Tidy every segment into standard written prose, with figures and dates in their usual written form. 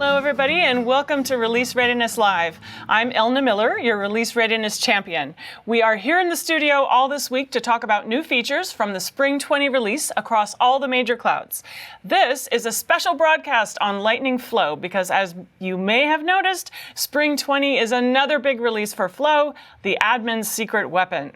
Hello, everybody, and welcome to Release Readiness Live. I'm Elna Miller, your Release Readiness champion. We are here in the studio all this week to talk about new features from the Spring 20 release across all the major clouds. This is a special broadcast on Lightning Flow because, as you may have noticed, Spring 20 is another big release for Flow, the admin's secret weapon.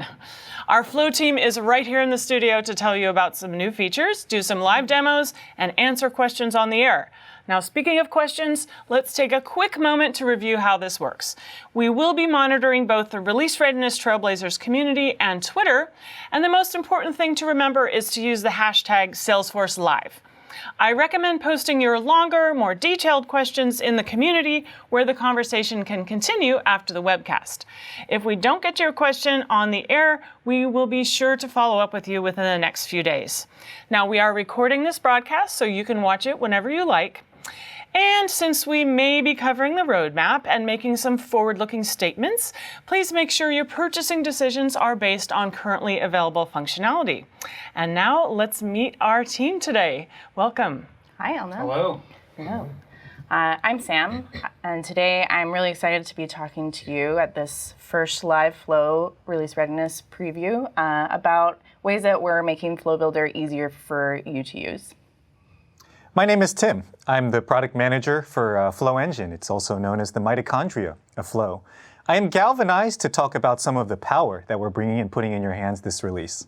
Our Flow team is right here in the studio to tell you about some new features, do some live demos, and answer questions on the air. Now, speaking of questions, let's take a quick moment to review how this works. We will be monitoring both the Release Readiness Trailblazers community and Twitter, and the most important thing to remember is to use the hashtag Salesforce Live. I recommend posting your longer, more detailed questions in the community where the conversation can continue after the webcast. If we don't get to your question on the air, we will be sure to follow up with you within the next few days. Now, we are recording this broadcast so you can watch it whenever you like. And since we may be covering the roadmap and making some forward-looking statements, please make sure your purchasing decisions are based on currently available functionality. And now let's meet our team today. Welcome. Hi, Elna. Hello. Hello. I'm Sam, and today I'm really excited to be talking to you at this first live Flow Release Readiness preview about ways that we're making Flow Builder easier for you to use. My name is Tim. I'm the product manager for Flow Engine. It's also known as the mitochondria of Flow. I am galvanized to talk about some of the power that we're bringing and putting in your hands this release.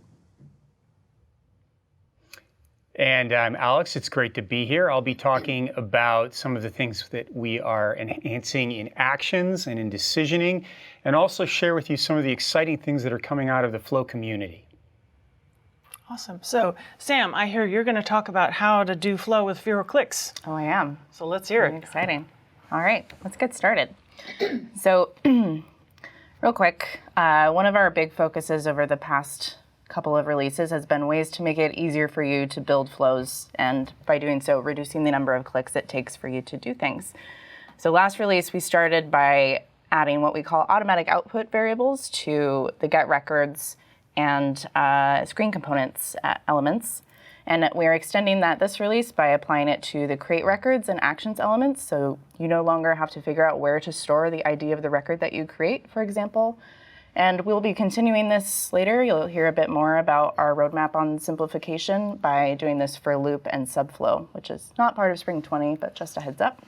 And I'm Alex. It's great to be here. I'll be talking about some of the things that we are enhancing in actions and in decisioning, and also share with you some of the exciting things that are coming out of the Flow community. Awesome. So, Sam, I hear you're going to talk about how to do Flow with fewer clicks. Oh, I am. So let's hear Very it. exciting. All right, let's get started. So, real quick, one of our big focuses over the past couple of releases has been ways to make it easier for you to build flows, and by doing so, reducing the number of clicks it takes for you to do things. So last release, we started by adding what we call automatic output variables to the get records and screen components elements. And we're extending that this release by applying it to the create records and actions elements. So you no longer have to figure out where to store the ID of the record that you create, for example. And we'll be continuing this later. You'll hear a bit more about our roadmap on simplification by doing this for loop and subflow, which is not part of Spring 20, but just a heads up.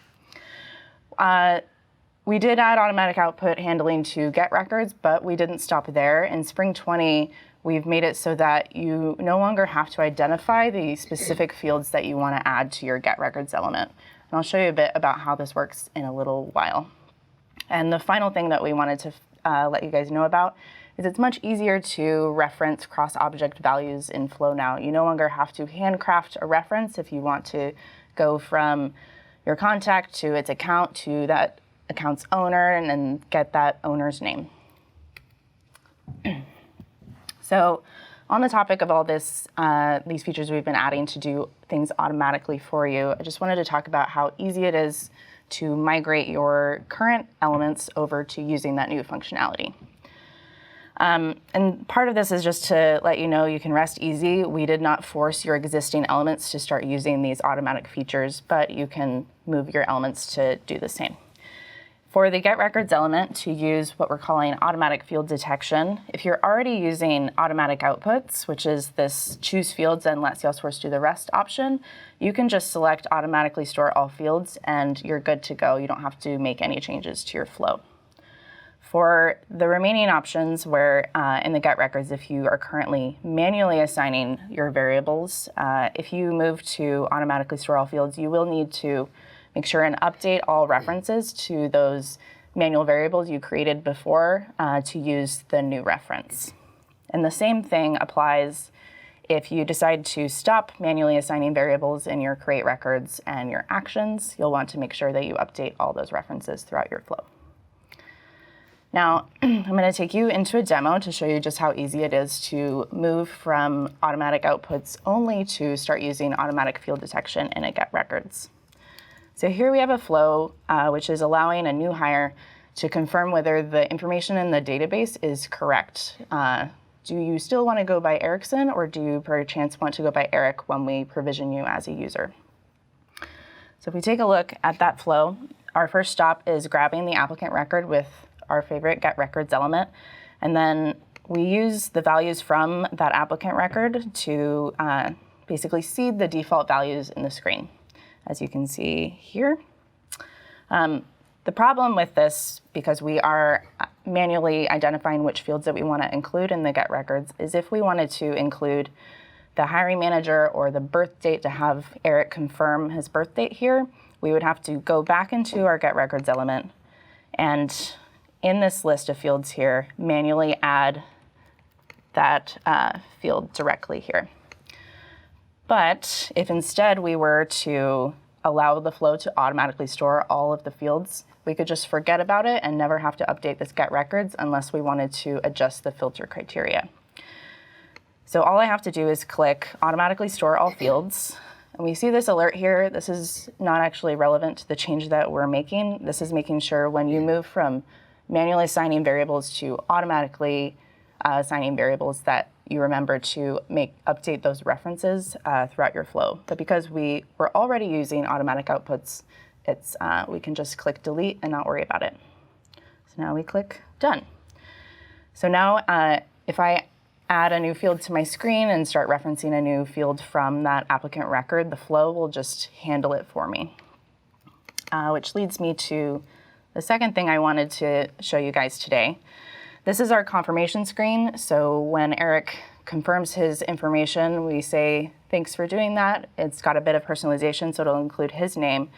We did add automatic output handling to get records, but we didn't stop there. In Spring 20, we've made it so that you no longer have to identify the specific fields that you want to add to your get records element. And I'll show you a bit about how this works in a little while. And the final thing that we wanted to let you guys know about is it's much easier to reference cross-object values in Flow now. You no longer have to handcraft a reference if you want to go from your contact to its account to that account's owner and then get that owner's name. So on the topic of all this, these features we've been adding to do things automatically for you, I just wanted to talk about how easy it is to migrate your current elements over to using that new functionality. And part of this is just to let you know you can rest easy. We did not force your existing elements to start using these automatic features, but you can move your elements to do the same. For the get records element, to use what we're calling automatic field detection, if you're already using automatic outputs, which is this choose fields and let Salesforce do the rest option, you can just select automatically store all fields and you're good to go. You don't have to make any changes to your flow. For the remaining options where in the get records, if you are currently manually assigning your variables, if you move to automatically store all fields, you will need to make sure and update all references to those manual variables you created before to use the new reference. And the same thing applies if you decide to stop manually assigning variables in your create records and your actions. You'll want to make sure that you update all those references throughout your flow. Now, I'm going to take you into a demo to show you just how easy it is to move from automatic outputs only to start using automatic field detection in a get records. So here we have a flow which is allowing a new hire to confirm whether the information in the database is correct. Do you still want to go by Erickson, or do you perchance want to go by Eric when we provision you as a user? So if we take a look at that flow, our first stop is grabbing the applicant record with our favorite get records element, and then we use the values from that applicant record to basically seed the default values in the screen, as you can see here. The problem with this, because we are manually identifying which fields that we want to include in the get records, is if we wanted to include the hiring manager or the birth date to have Eric confirm his birth date here, we would have to go back into our get records element and in this list of fields here, manually add that field directly here. But if instead we were to allow the flow to automatically store all of the fields, we could just forget about it and never have to update this get records unless we wanted to adjust the filter criteria. So all I have to do is click automatically store all fields. And we see this alert here. This is not actually relevant to the change that we're making. This is making sure when you move from manually assigning variables to automatically assigning variables that you remember to update those references throughout your flow. But because we were already using automatic outputs, we can just click delete and not worry about it. So now we click done. So now if I add a new field to my screen and start referencing a new field from that applicant record, the flow will just handle it for me. Which leads me to the second thing I wanted to show you guys today. This is our confirmation screen. So when Eric confirms his information, we say, thanks for doing that. It's got a bit of personalization, so it'll include his name.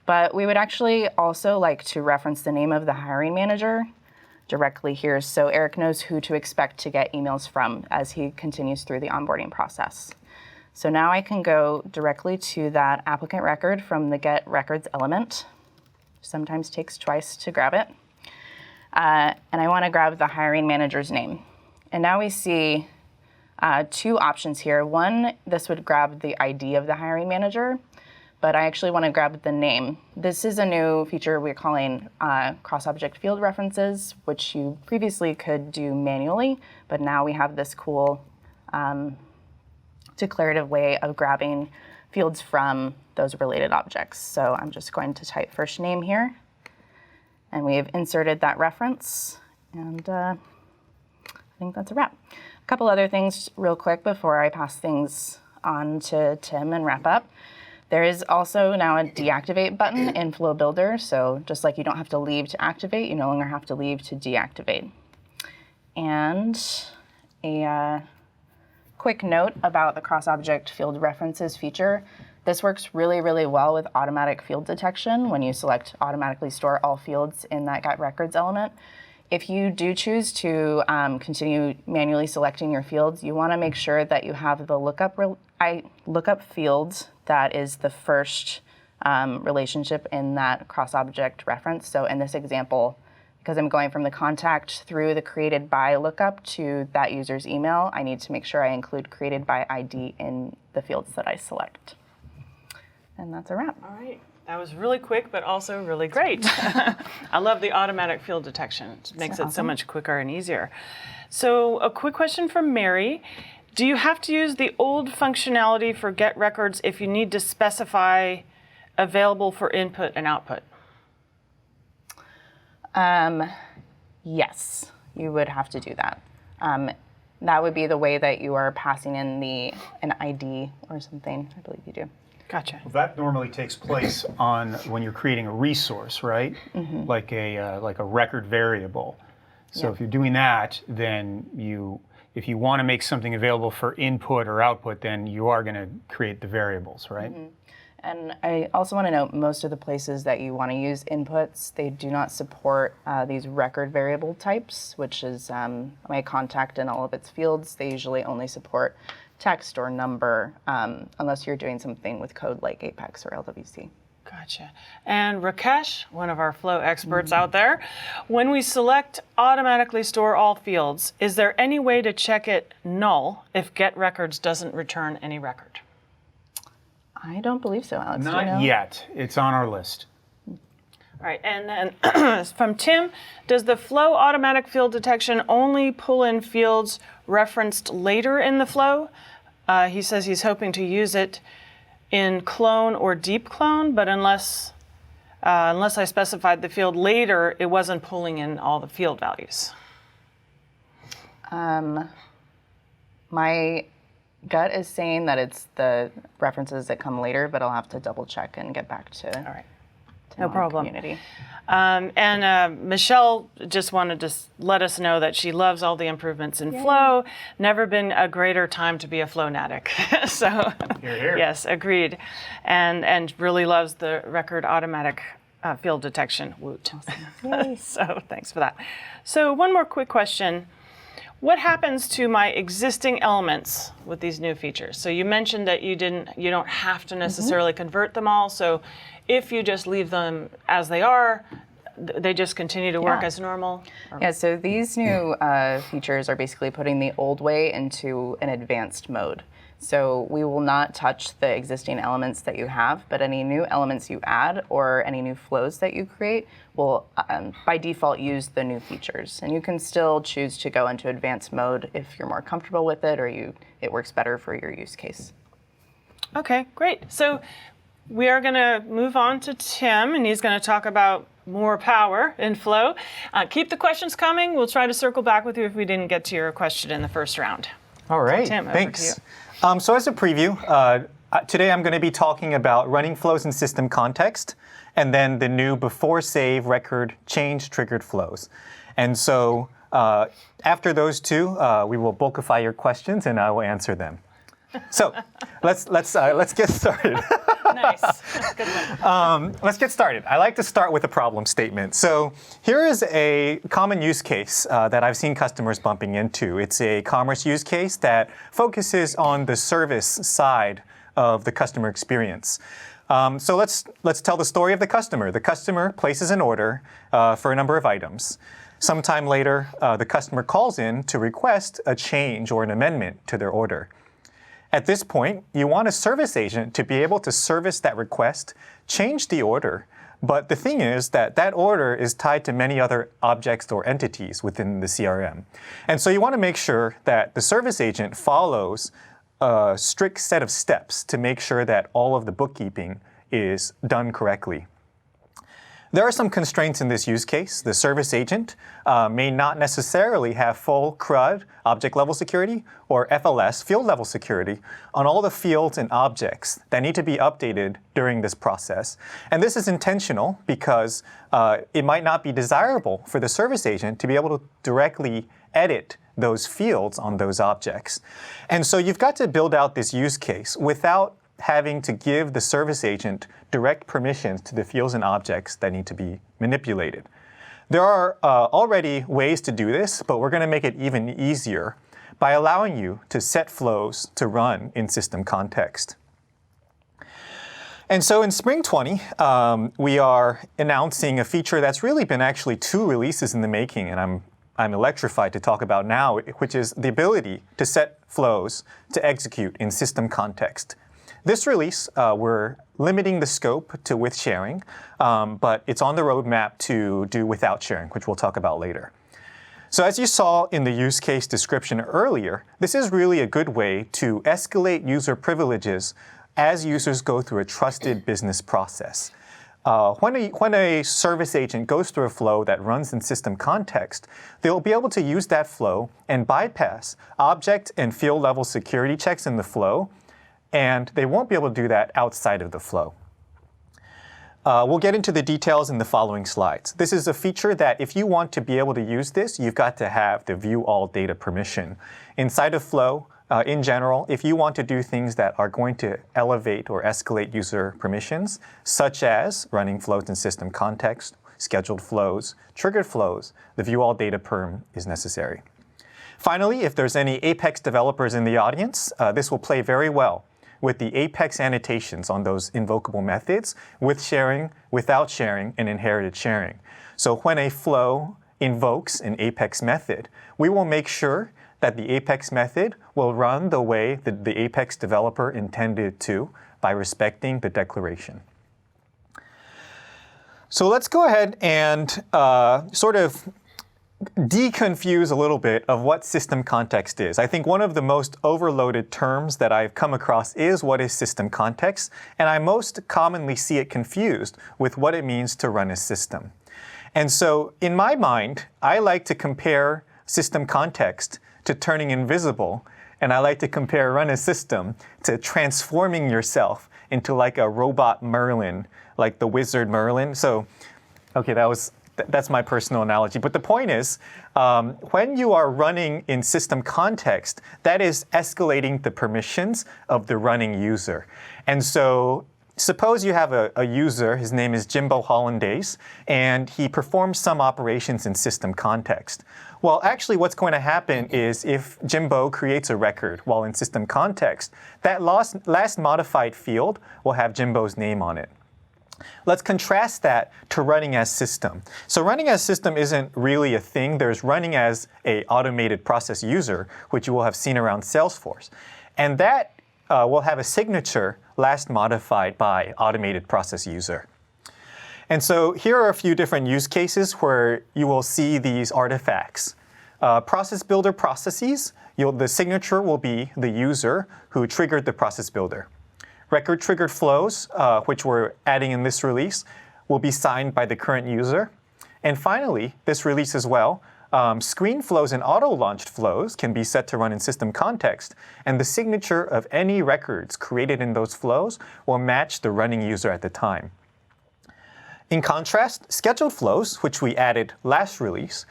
But we would actually also like to reference the name of the hiring manager directly here so Eric knows who to expect to get emails from as he continues through the onboarding process. So now I can go directly to that applicant record from the get records element. Sometimes takes twice to grab it. And I want to grab the hiring manager's name. And now we see two options here. One, this would grab the ID of the hiring manager, but I actually want to grab the name. This is a new feature we're calling cross-object field references, which you previously could do manually, but now we have this cool declarative way of grabbing fields from those related objects. So I'm just going to type first name here, and we've inserted that reference, and I think that's a wrap. A couple other things real quick before I pass things on to Tim and wrap up. There is also now a deactivate button in Flow Builder, so just like you don't have to leave to activate, you no longer have to leave to deactivate. And a quick note about the cross-object field references feature. This works really, really well with automatic field detection when you select automatically store all fields in that get records element. If you do choose to continue manually selecting your fields, you want to make sure that you have the lookup field that is the first relationship in that cross-object reference. So in this example, because I'm going from the contact through the created by lookup to that user's email, I need to make sure I include created by ID in the fields that I select. And that's a wrap. All right. That was really quick, but also really great. I love the automatic field detection. It makes it so much quicker and easier. So a quick question from Mary. Do you have to use the old functionality for get records if you need to specify available for input and output? Yes, you would have to do that. That would be the way that you are passing in an ID or something. I believe you do. Gotcha. Well, that normally takes place when you're creating a resource, right? Mm-hmm. Like a record variable. So if you're doing that, then if you want to make something available for input or output, then you are going to create the variables, right? Mm-hmm. And I also want to note most of the places that you want to use inputs, they do not support these record variable types, which is my contact and all of its fields. They usually only support text or number, unless you're doing something with code like Apex or LWC. Gotcha. And Rakesh, one of our Flow experts out there, when we select automatically store all fields, is there any way to check it null if get records doesn't return any record? I don't believe so, Alex. Not yet. It's on our list. All right, and then from Tim, does the Flow automatic field detection only pull in fields referenced later in the flow? He says he's hoping to use it in clone or deep clone, but unless I specified the field later, it wasn't pulling in all the field values. My gut is saying that it's the references that come later, but I'll have to double check and get back to, All right. to No my problem. community. Michelle just wanted to let us know that she loves all the improvements in Flow. Never been a greater time to be a Flownatic. So, Here. yes, agreed. And really loves the record automatic field detection. Woot. So thanks for that. So one more quick question. What happens to my existing elements with these new features? So you mentioned that you don't have to necessarily convert them all. So if you just leave them as they are, they just continue to work as normal? Yeah, so these new features are basically putting the old way into an advanced mode. So we will not touch the existing elements that you have, but any new elements you add or any new flows that you create will by default use the new features. And you can still choose to go into advanced mode if you're more comfortable with it or it works better for your use case. Okay, great. So we are going to move on to Tim, and he's going to talk about more power in Flow. Keep the questions coming. We'll try to circle back with you if we didn't get to your question in the first round. All right, Tim, over thanks. to So as a preview, today I'm going to be talking about running flows in system context, and then the new before save record change triggered flows. And so after those two, we will bulkify your questions, and I will answer them. So let's get started. Nice. Good one. Let's get started. I like to start with a problem statement. So here is a common use case that I've seen customers bumping into. It's a commerce use case that focuses on the service side of the customer experience. So let's tell the story of the customer. The customer places an order for a number of items. Sometime later, the customer calls in to request a change or an amendment to their order. At this point, you want a service agent to be able to service that request, change the order, but the thing is that that order is tied to many other objects or entities within the CRM. And so you want to make sure that the service agent follows a strict set of steps to make sure that all of the bookkeeping is done correctly. There are some constraints in this use case. The service agent may not necessarily have full CRUD, object level security, or FLS, field level security, on all the fields and objects that need to be updated during this process. And this is intentional because it might not be desirable for the service agent to be able to directly edit those fields on those objects. And so you've got to build out this use case without having to give the service agent direct permissions to the fields and objects that need to be manipulated. There are already ways to do this, but we're going to make it even easier by allowing you to set flows to run in system context. And so in Spring 20, we are announcing a feature that's really been actually 2 releases in the making, and I'm electrified to talk about now, which is the ability to set flows to execute in system context. This release, we're limiting the scope to with sharing, but it's on the roadmap to do without sharing, which we'll talk about later. So as you saw in the use case description earlier, this is really a good way to escalate user privileges as users go through a trusted business process. When a service agent goes through a flow that runs in system context, they'll be able to use that flow and bypass object and field level security checks in the flow, and they won't be able to do that outside of the flow. We'll get into the details in the following slides. This is a feature that if you want to be able to use this, you've got to have the view all data permission. Inside of Flow, in general, if you want to do things that are going to elevate or escalate user permissions, such as running flows in system context, scheduled flows, triggered flows, the view all data perm is necessary. Finally, if there's any Apex developers in the audience, this will play very well with the Apex annotations on those invocable methods, with sharing, without sharing, and inherited sharing. So when a flow invokes an Apex method, we will make sure that the Apex method will run the way that the Apex developer intended to by respecting the declaration. So let's go ahead and sort of deconfuse a little bit of what system context is. I think one of the most overloaded terms that I've come across is what is system context, and I most commonly see it confused with what it means to run a system. And so in my mind, I like to compare system context to turning invisible, and I like to compare run a system to transforming yourself into like a robot Merlin, like the wizard Merlin. So, okay, that's my personal analogy. But the point is, when you are running in system context, that is escalating the permissions of the running user. And so suppose you have a user, his name is Jimbo Hollandaise, and he performs some operations in system context. Well, actually what's going to happen is if Jimbo creates a record while in system context, that last modified field will have Jimbo's name on it. Let's contrast that to running as system. So running as system isn't really a thing. There's running as a automated process user, which you will have seen around Salesforce. And that will have a signature last modified by automated process user. And so here are a few different use cases where you will see these artifacts. Process builder processes, the signature will be the user who triggered the process builder. Record triggered flows, which we're adding in this release, will be signed by the current user. And finally, this release as well, screen flows and auto-launched flows can be set to run in system context, and the signature of any records created in those flows will match the running user at the time. In contrast, scheduled flows, which we added last release,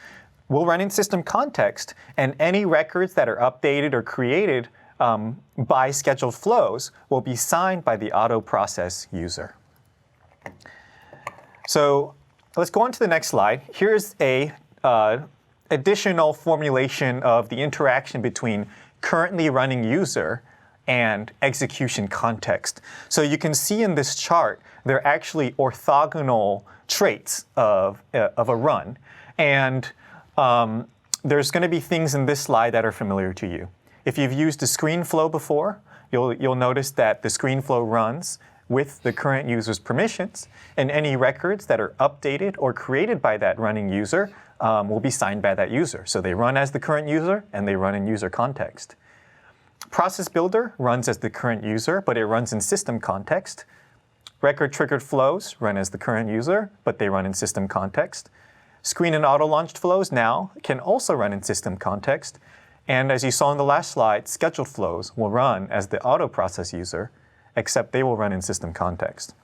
will run in system context, and any records that are updated or created by scheduled flows will be signed by the auto process user. So let's go on to the next slide. Here's a additional formulation of the interaction between currently running user and execution context. So you can see in this chart, they're actually orthogonal traits of a run. And there's going to be things in this slide that are familiar to you. If you've used a screen flow before, you'll notice that the screen flow runs with the current user's permissions, and any records that are updated or created by that running user will be signed by that user. So they run as the current user, and they run in user context. Process builder runs as the current user, but it runs in system context. Record triggered flows run as the current user, but they run in system context. Screen and auto-launched flows now can also run in system context. And as you saw in the last slide, scheduled flows will run as the auto process user, except they will run in system context.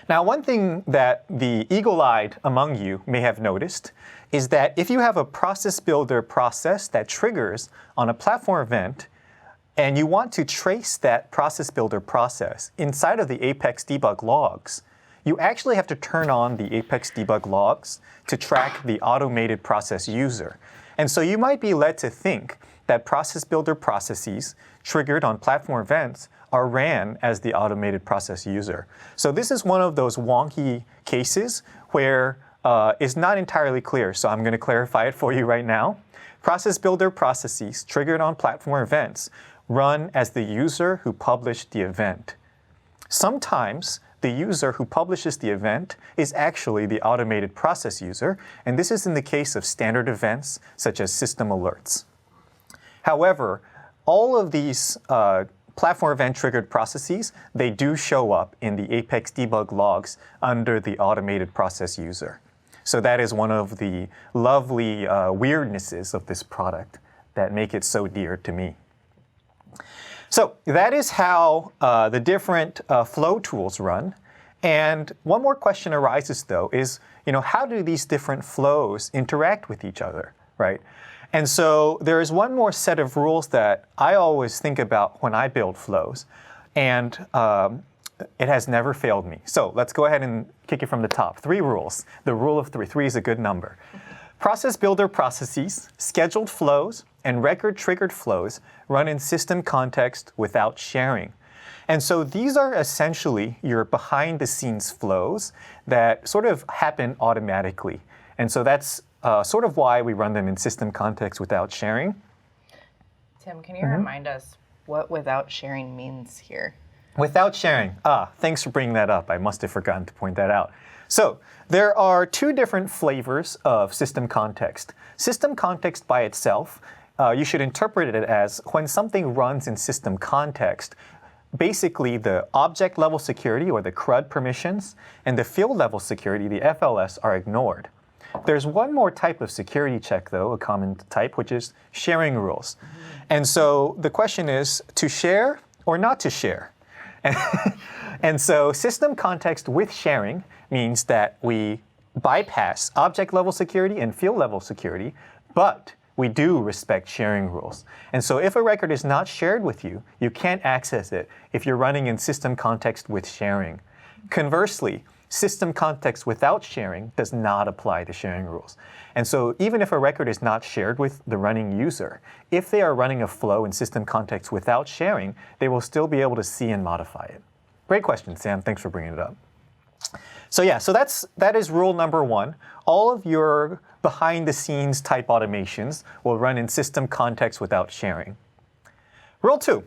Now, one thing that the eagle-eyed among you may have noticed is that if you have a process builder process that triggers on a platform event, and you want to trace that process builder process inside of the Apex debug logs, you actually have to turn on the Apex debug logs to track the automated process user. And so you might be led to think that process builder processes triggered on platform events are ran as the automated process user. So this is one of those wonky cases where it's not entirely clear. So I'm going to clarify it for you right now. Process builder processes triggered on platform events run as the user who published the event. Sometimes the user who publishes the event is actually the automated process user, and this is in the case of standard events such as system alerts. However, all of these platform event triggered processes, they do show up in the Apex debug logs under the automated process user. So that is one of the lovely weirdnesses of this product that make it so dear to me. So that is how the different flow tools run. And one more question arises, though, is how do these different flows interact with each other, right? And so there is one more set of rules that I always think about when I build flows, and it has never failed me. So let's go ahead and kick it from the top. 3 rules. The rule of 3. 3 is a good number. Process builder processes, scheduled flows, and record triggered flows run in system context without sharing. And so these are essentially your behind the scenes flows that sort of happen automatically. And so that's sort of why we run them in system context without sharing. Tim, can you remind us what without sharing means here? Without sharing. Thanks for bringing that up. I must have forgotten to point that out. So there are two different flavors of system context. System context by itself, you should interpret it as when something runs in system context, basically the object level security or the CRUD permissions and the field level security, the FLS, are ignored. There's one more type of security check, though, a common type, which is sharing rules. And so the question is to share or not to share. And so system context with sharing means that we bypass object level security and field level security, but we do respect sharing rules. And so if a record is not shared with you, you can't access it if you're running in system context with sharing. Conversely, system context without sharing does not apply to sharing rules. And so even if a record is not shared with the running user, if they are running a flow in system context without sharing, they will still be able to see and modify it. Great question, Sam. Thanks for bringing it up. So yeah, so that is rule number one. All of your behind-the-scenes type automations will run in system context without sharing. Rule two,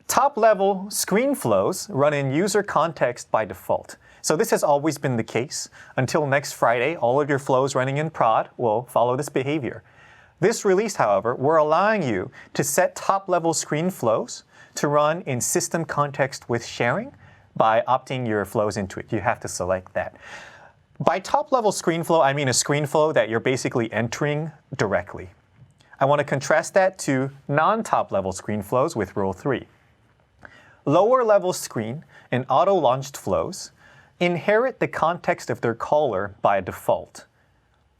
top-level screen flows run in user context by default. So this has always been the case. Until next Friday, all of your flows running in prod will follow this behavior. This release, however, we're allowing you to set top-level screen flows to run in system context with sharing by opting your flows into it. You have to select that. By top-level screen flow, I mean a screen flow that you're basically entering directly. I want to contrast that to non-top-level screen flows with rule 3. Lower-level screen and auto-launched flows inherit the context of their caller by default.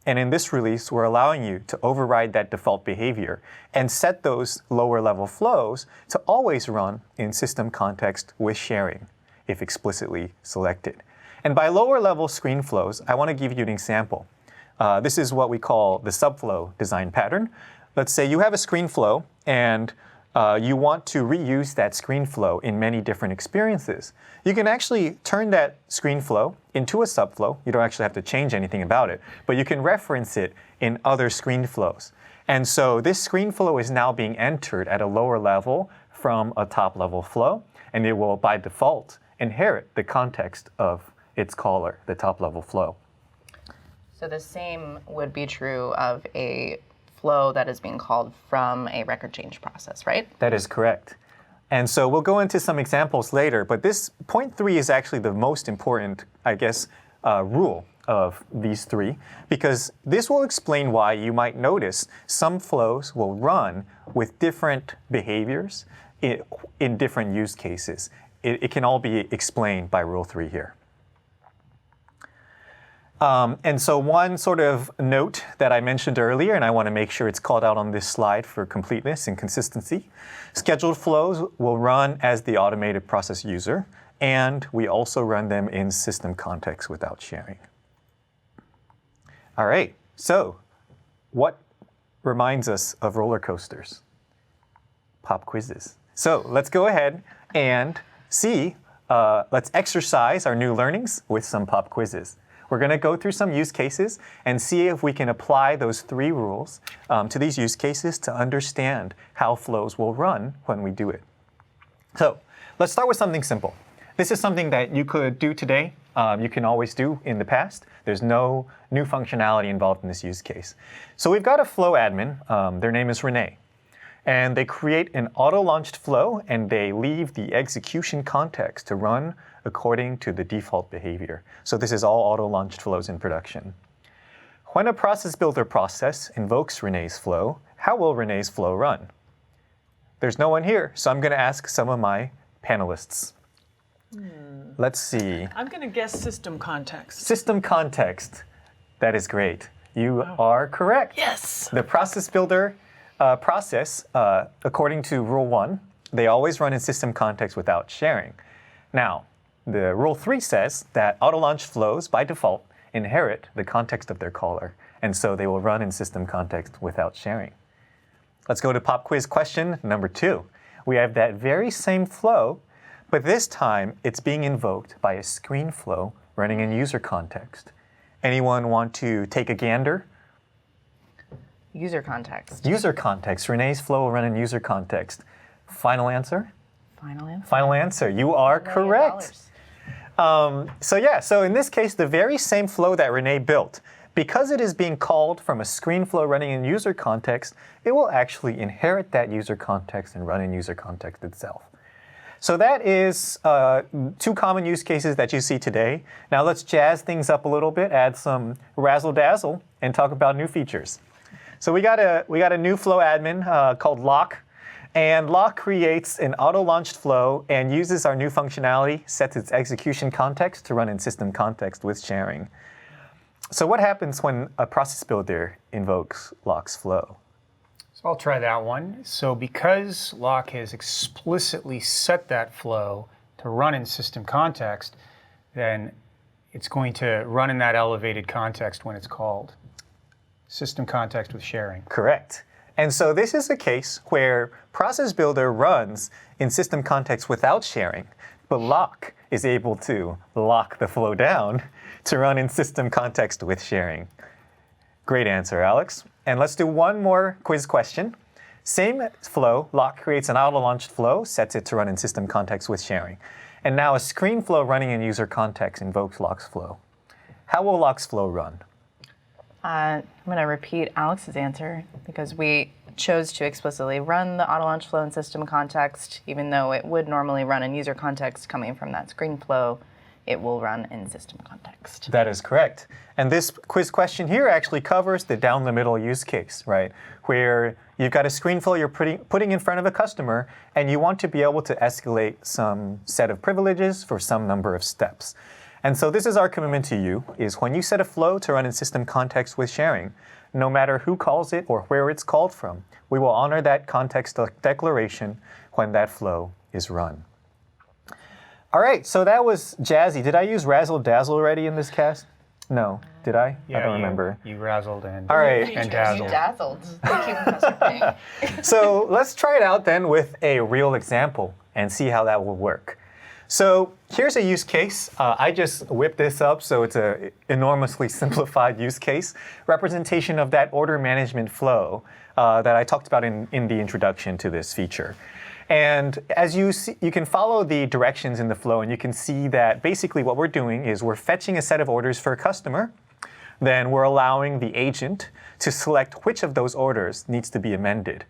And in this release, we're allowing you to override that default behavior and set those lower-level flows to always run in system context with sharing, if explicitly selected. And by lower-level screen flows, I want to give you an example. This is what we call the subflow design pattern. Let's say you have a screen flow, and you want to reuse that screen flow in many different experiences. You can actually turn that screen flow into a subflow. You don't actually have to change anything about it, but you can reference it in other screen flows. And so this screen flow is now being entered at a lower level from a top-level flow, and it will, by default, inherit the context of its caller, the top-level flow. So the same would be true of a flow that is being called from a record change process, right? That is correct. And so we'll go into some examples later, but this point 3 is actually the most important, I guess, rule of these three, because this will explain why you might notice some flows will run with different behaviors in different use cases. It can all be explained by rule 3 here. And so one sort of note that I mentioned earlier, and I want to make sure it's called out on this slide for completeness and consistency. Scheduled flows will run as the automated process user, and we also run them in system context without sharing. All right, so what reminds us of roller coasters? Pop quizzes. So let's go ahead and see, let's exercise our new learnings with some pop quizzes. We're going to go through some use cases and see if we can apply those 3 rules to these use cases to understand how flows will run when we do it. So let's start with something simple. This is something that you could do today. You can always do in the past. There's no new functionality involved in this use case. So we've got a flow admin. Their name is Renee. And they create an auto-launched flow, and they leave the execution context to run according to the default behavior. So this is all auto-launched flows in production. When a process builder process invokes Renee's flow, how will Renee's flow run? There's no one here, so I'm going to ask some of my panelists. Let's see. I'm going to guess system context. System context. That is great. You are correct. Yes. The process builder process, according to rule 1, they always run in system context without sharing. Now, the rule 3 says that auto-launch flows, by default, inherit the context of their caller, and so they will run in system context without sharing. Let's go to pop quiz question number 2. We have that very same flow, but this time it's being invoked by a screen flow running in user context. Anyone want to take a gander? User context. User context. Renee's flow will run in user context. Final answer? Final answer. Final answer. You are correct. So in this case, the very same flow that Renee built, because it is being called from a screen flow running in user context, it will actually inherit that user context and run in user context itself. So that is two common use cases that you see today. Now let's jazz things up a little bit, add some razzle-dazzle, and talk about new features. So we got a new flow admin called Lock. And Lock creates an auto-launched flow and uses our new functionality, sets its execution context to run in system context with sharing. So what happens when a process builder invokes Lock's flow? So I'll try that one. So because Lock has explicitly set that flow to run in system context, then it's going to run in that elevated context when it's called. System context with sharing. Correct. And so this is a case where Process Builder runs in system context without sharing, but Lock is able to lock the flow down to run in system context with sharing. Great answer, Alex. And let's do one more quiz question. Same flow, Lock creates an auto-launched flow, sets it to run in system context with sharing. And now a screen flow running in user context invokes Lock's flow. How will Lock's flow run? I'm going to repeat Alex's answer because we chose to explicitly run the auto-launch flow in system context, even though it would normally run in user context coming from that screen flow. It will run in system context. That is correct. And this quiz question here actually covers the down the middle use case, right? Where you've got a screen flow you're putting in front of a customer, and you want to be able to escalate some set of privileges for some number of steps. And so this is our commitment to you, is when you set a flow to run in system context with sharing, no matter who calls it or where it's called from, we will honor that context declaration when that flow is run. All right, so that was jazzy. Did I use razzle dazzle already in this cast? No, did I? Yeah, I don't remember. You razzled and, All right. and dazzled. You dazzled. Thank you, Professor Pei. So let's try it out then with a real example and see how that will work. So here's a use case. I just whipped this up, so it's an enormously simplified use case representation of that order management flow that I talked about in the introduction to this feature. And as you see, you can follow the directions in the flow, and you can see that basically what we're doing is we're fetching a set of orders for a customer. Then we're allowing the agent to select which of those orders needs to be amended.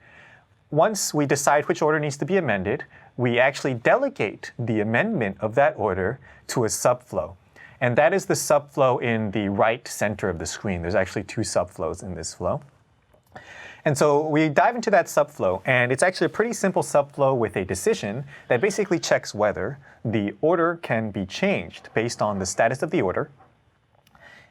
Once we decide which order needs to be amended, we actually delegate the amendment of that order to a subflow. And that is the subflow in the right center of the screen. There's actually two subflows in this flow. And so we dive into that subflow, and it's actually a pretty simple subflow with a decision that basically checks whether the order can be changed based on the status of the order.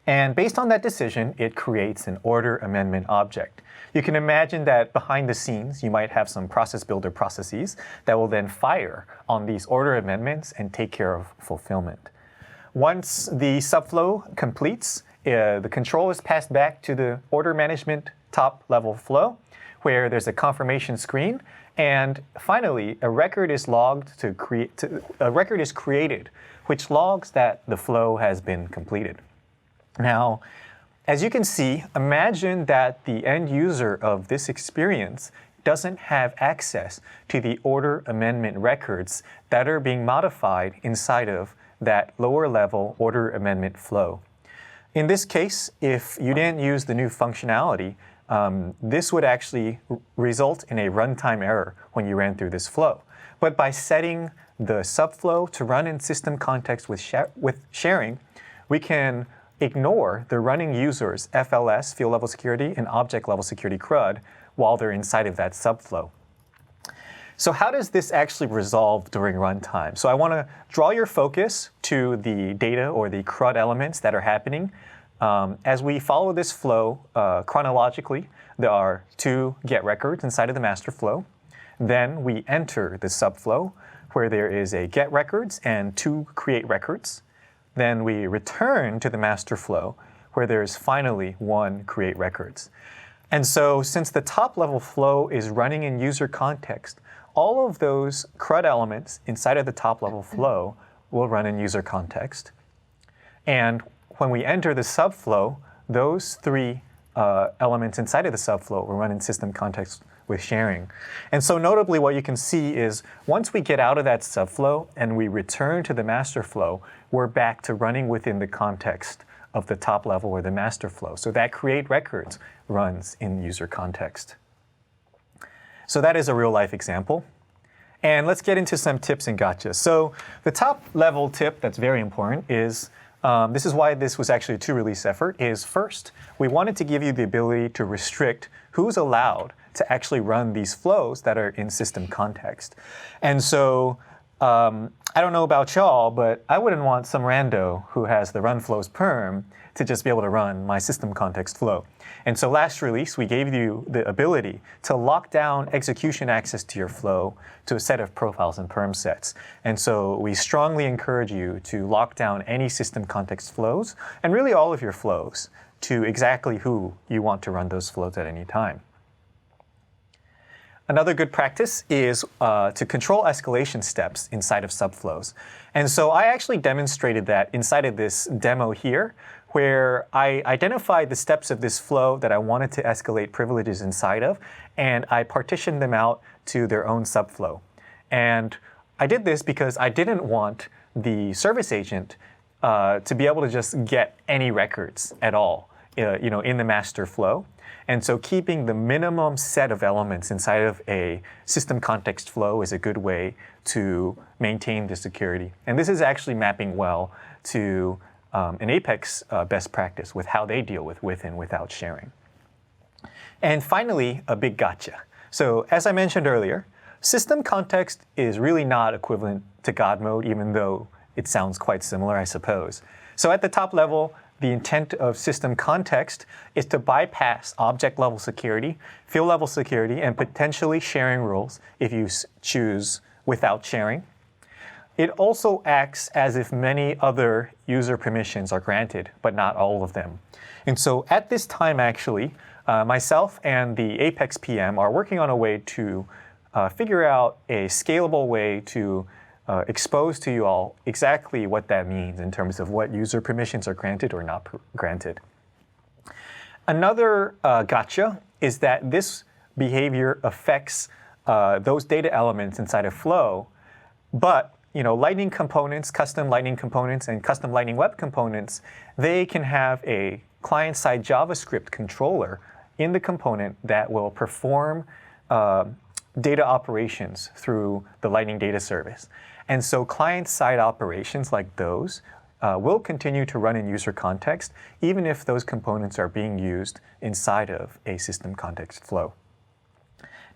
And based on that decision, it creates an order amendment object. You can imagine that behind the scenes, you might have some process builder processes that will then fire on these order amendments and take care of fulfillment. Once the subflow completes, the control is passed back to the order management top level flow, where there's a confirmation screen, and finally a record is created, which logs that the flow has been completed. Now, as you can see, imagine that the end user of this experience doesn't have access to the order amendment records that are being modified inside of that lower level order amendment flow. In this case, if you didn't use the new functionality, this would actually result in a runtime error when you ran through this flow. But by setting the subflow to run in system context with sharing, we can ignore the running user's FLS, field level security, and object level security CRUD while they're inside of that subflow. So how does this actually resolve during runtime? So I want to draw your focus to the data or the CRUD elements that are happening. As we follow this flow chronologically, there are two get records inside of the master flow. Then we enter the subflow where there is a get records and two create records. Then we return to the master flow where there's finally one create records. And so since the top level flow is running in user context, all of those CRUD elements inside of the top level flow will run in user context. And when we enter the subflow, those three elements inside of the subflow will run in system context with sharing. And so notably what you can see is once we get out of that subflow and we return to the master flow, we're back to running within the context of the top level or the master flow. So that create records runs in user context. So that is a real life example. And let's get into some tips and gotchas. So the top level tip that's very important is, this is why this was actually a 2-release effort, is first, we wanted to give you the ability to restrict who's allowed to actually run these flows that are in system context. And so I don't know about y'all, but I wouldn't want some rando who has the run flows perm to just be able to run my system context flow. And so last release, we gave you the ability to lock down execution access to your flow to a set of profiles and perm sets. And so we strongly encourage you to lock down any system context flows, and really all of your flows, to exactly who you want to run those flows at any time. Another good practice is to control escalation steps inside of subflows. And so I actually demonstrated that inside of this demo here, where I identified the steps of this flow that I wanted to escalate privileges inside of, and I partitioned them out to their own subflow. And I did this because I didn't want the service agent to be able to just get any records at all, in the master flow. And so keeping the minimum set of elements inside of a system context flow is a good way to maintain the security. And this is actually mapping well to an Apex best practice with how they deal with and without sharing. And finally, a big gotcha. So as I mentioned earlier, system context is really not equivalent to God mode, even though it sounds quite similar, I suppose. So at the top level, the intent of system context is to bypass object level security, field level security, and potentially sharing rules if you choose without sharing. It also acts as if many other user permissions are granted, but not all of them. And so at this time, actually, myself and the Apex PM are working on a way to figure out a scalable way to expose to you all exactly what that means in terms of what user permissions are granted or not granted. Another gotcha is that this behavior affects those data elements inside of Flow, but Lightning components, custom Lightning components, and custom Lightning Web components, they can have a client-side JavaScript controller in the component that will perform data operations through the Lightning Data Service. And so client-side operations like those will continue to run in user context, even if those components are being used inside of a system context flow.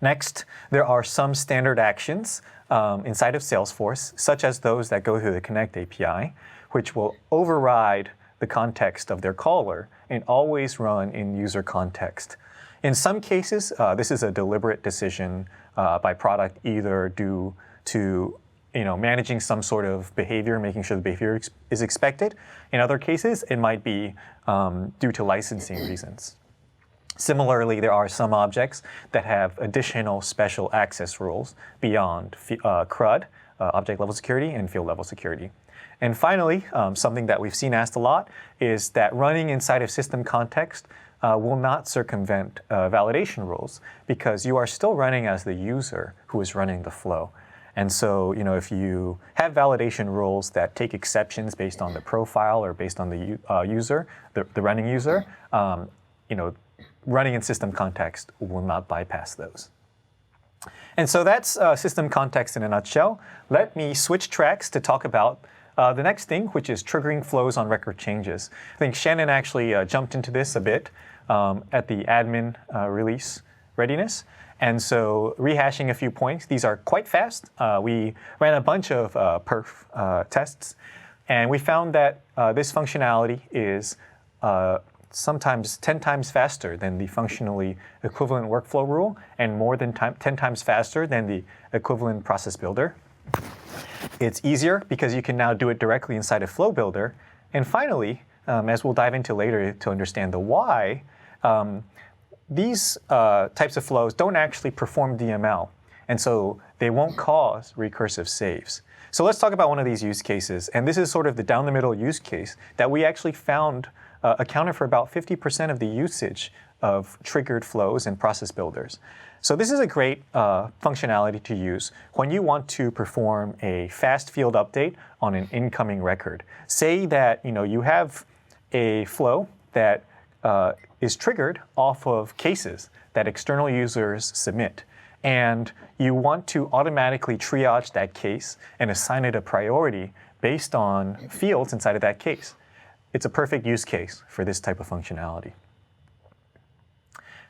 Next, there are some standard actions inside of Salesforce, such as those that go through the Connect API, which will override the context of their caller and always run in user context. In some cases, this is a deliberate decision by product, either due to managing some sort of behavior, making sure the behavior is expected. In other cases, it might be due to licensing reasons. Similarly, there are some objects that have additional special access rules beyond CRUD, object level security, and field level security. And finally, something that we've seen asked a lot is that running inside of system context will not circumvent validation rules, because you are still running as the user who is running the flow. And so, if you have validation rules that take exceptions based on the profile or based on the user, the running user, running in system context will not bypass those. And so that's system context in a nutshell. Let me switch tracks to talk about the next thing, which is triggering flows on record changes. I think Shannon actually jumped into this a bit at the admin release Readiness. And so rehashing a few points, these are quite fast. We ran a bunch of perf tests, and we found that this functionality is sometimes 10 times faster than the functionally equivalent workflow rule, and more than 10 times faster than the equivalent process builder. It's easier because you can now do it directly inside of Flow Builder. And finally, as we'll dive into later to understand the why, these types of flows don't actually perform DML, and so they won't cause recursive saves. So let's talk about one of these use cases, and this is sort of the down the middle use case that we actually found accounted for about 50% of the usage of triggered flows and process builders. So this is a great functionality to use when you want to perform a fast field update on an incoming record. Say that you have a flow that is triggered off of cases that external users submit, and you want to automatically triage that case and assign it a priority based on fields inside of that case. It's a perfect use case for this type of functionality.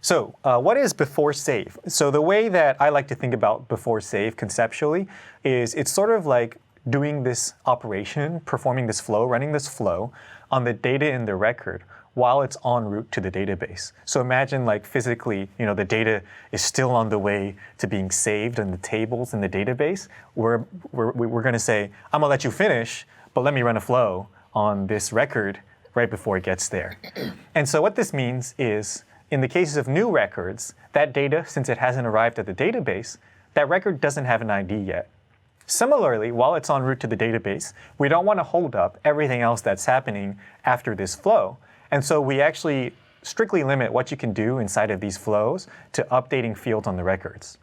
So what is before save? So the way that I like to think about before save conceptually is it's sort of like doing this operation, performing this flow, running this flow on the data in the record while it's en route to the database. So imagine like physically, the data is still on the way to being saved in the tables in the database. We're going to say, I'm going to let you finish, but let me run a flow on this record right before it gets there. And so what this means is, in the cases of new records, that data, since it hasn't arrived at the database, that record doesn't have an ID yet. Similarly, while it's en route to the database, we don't want to hold up everything else that's happening after this flow. And so we actually strictly limit what you can do inside of these flows to updating fields on the records.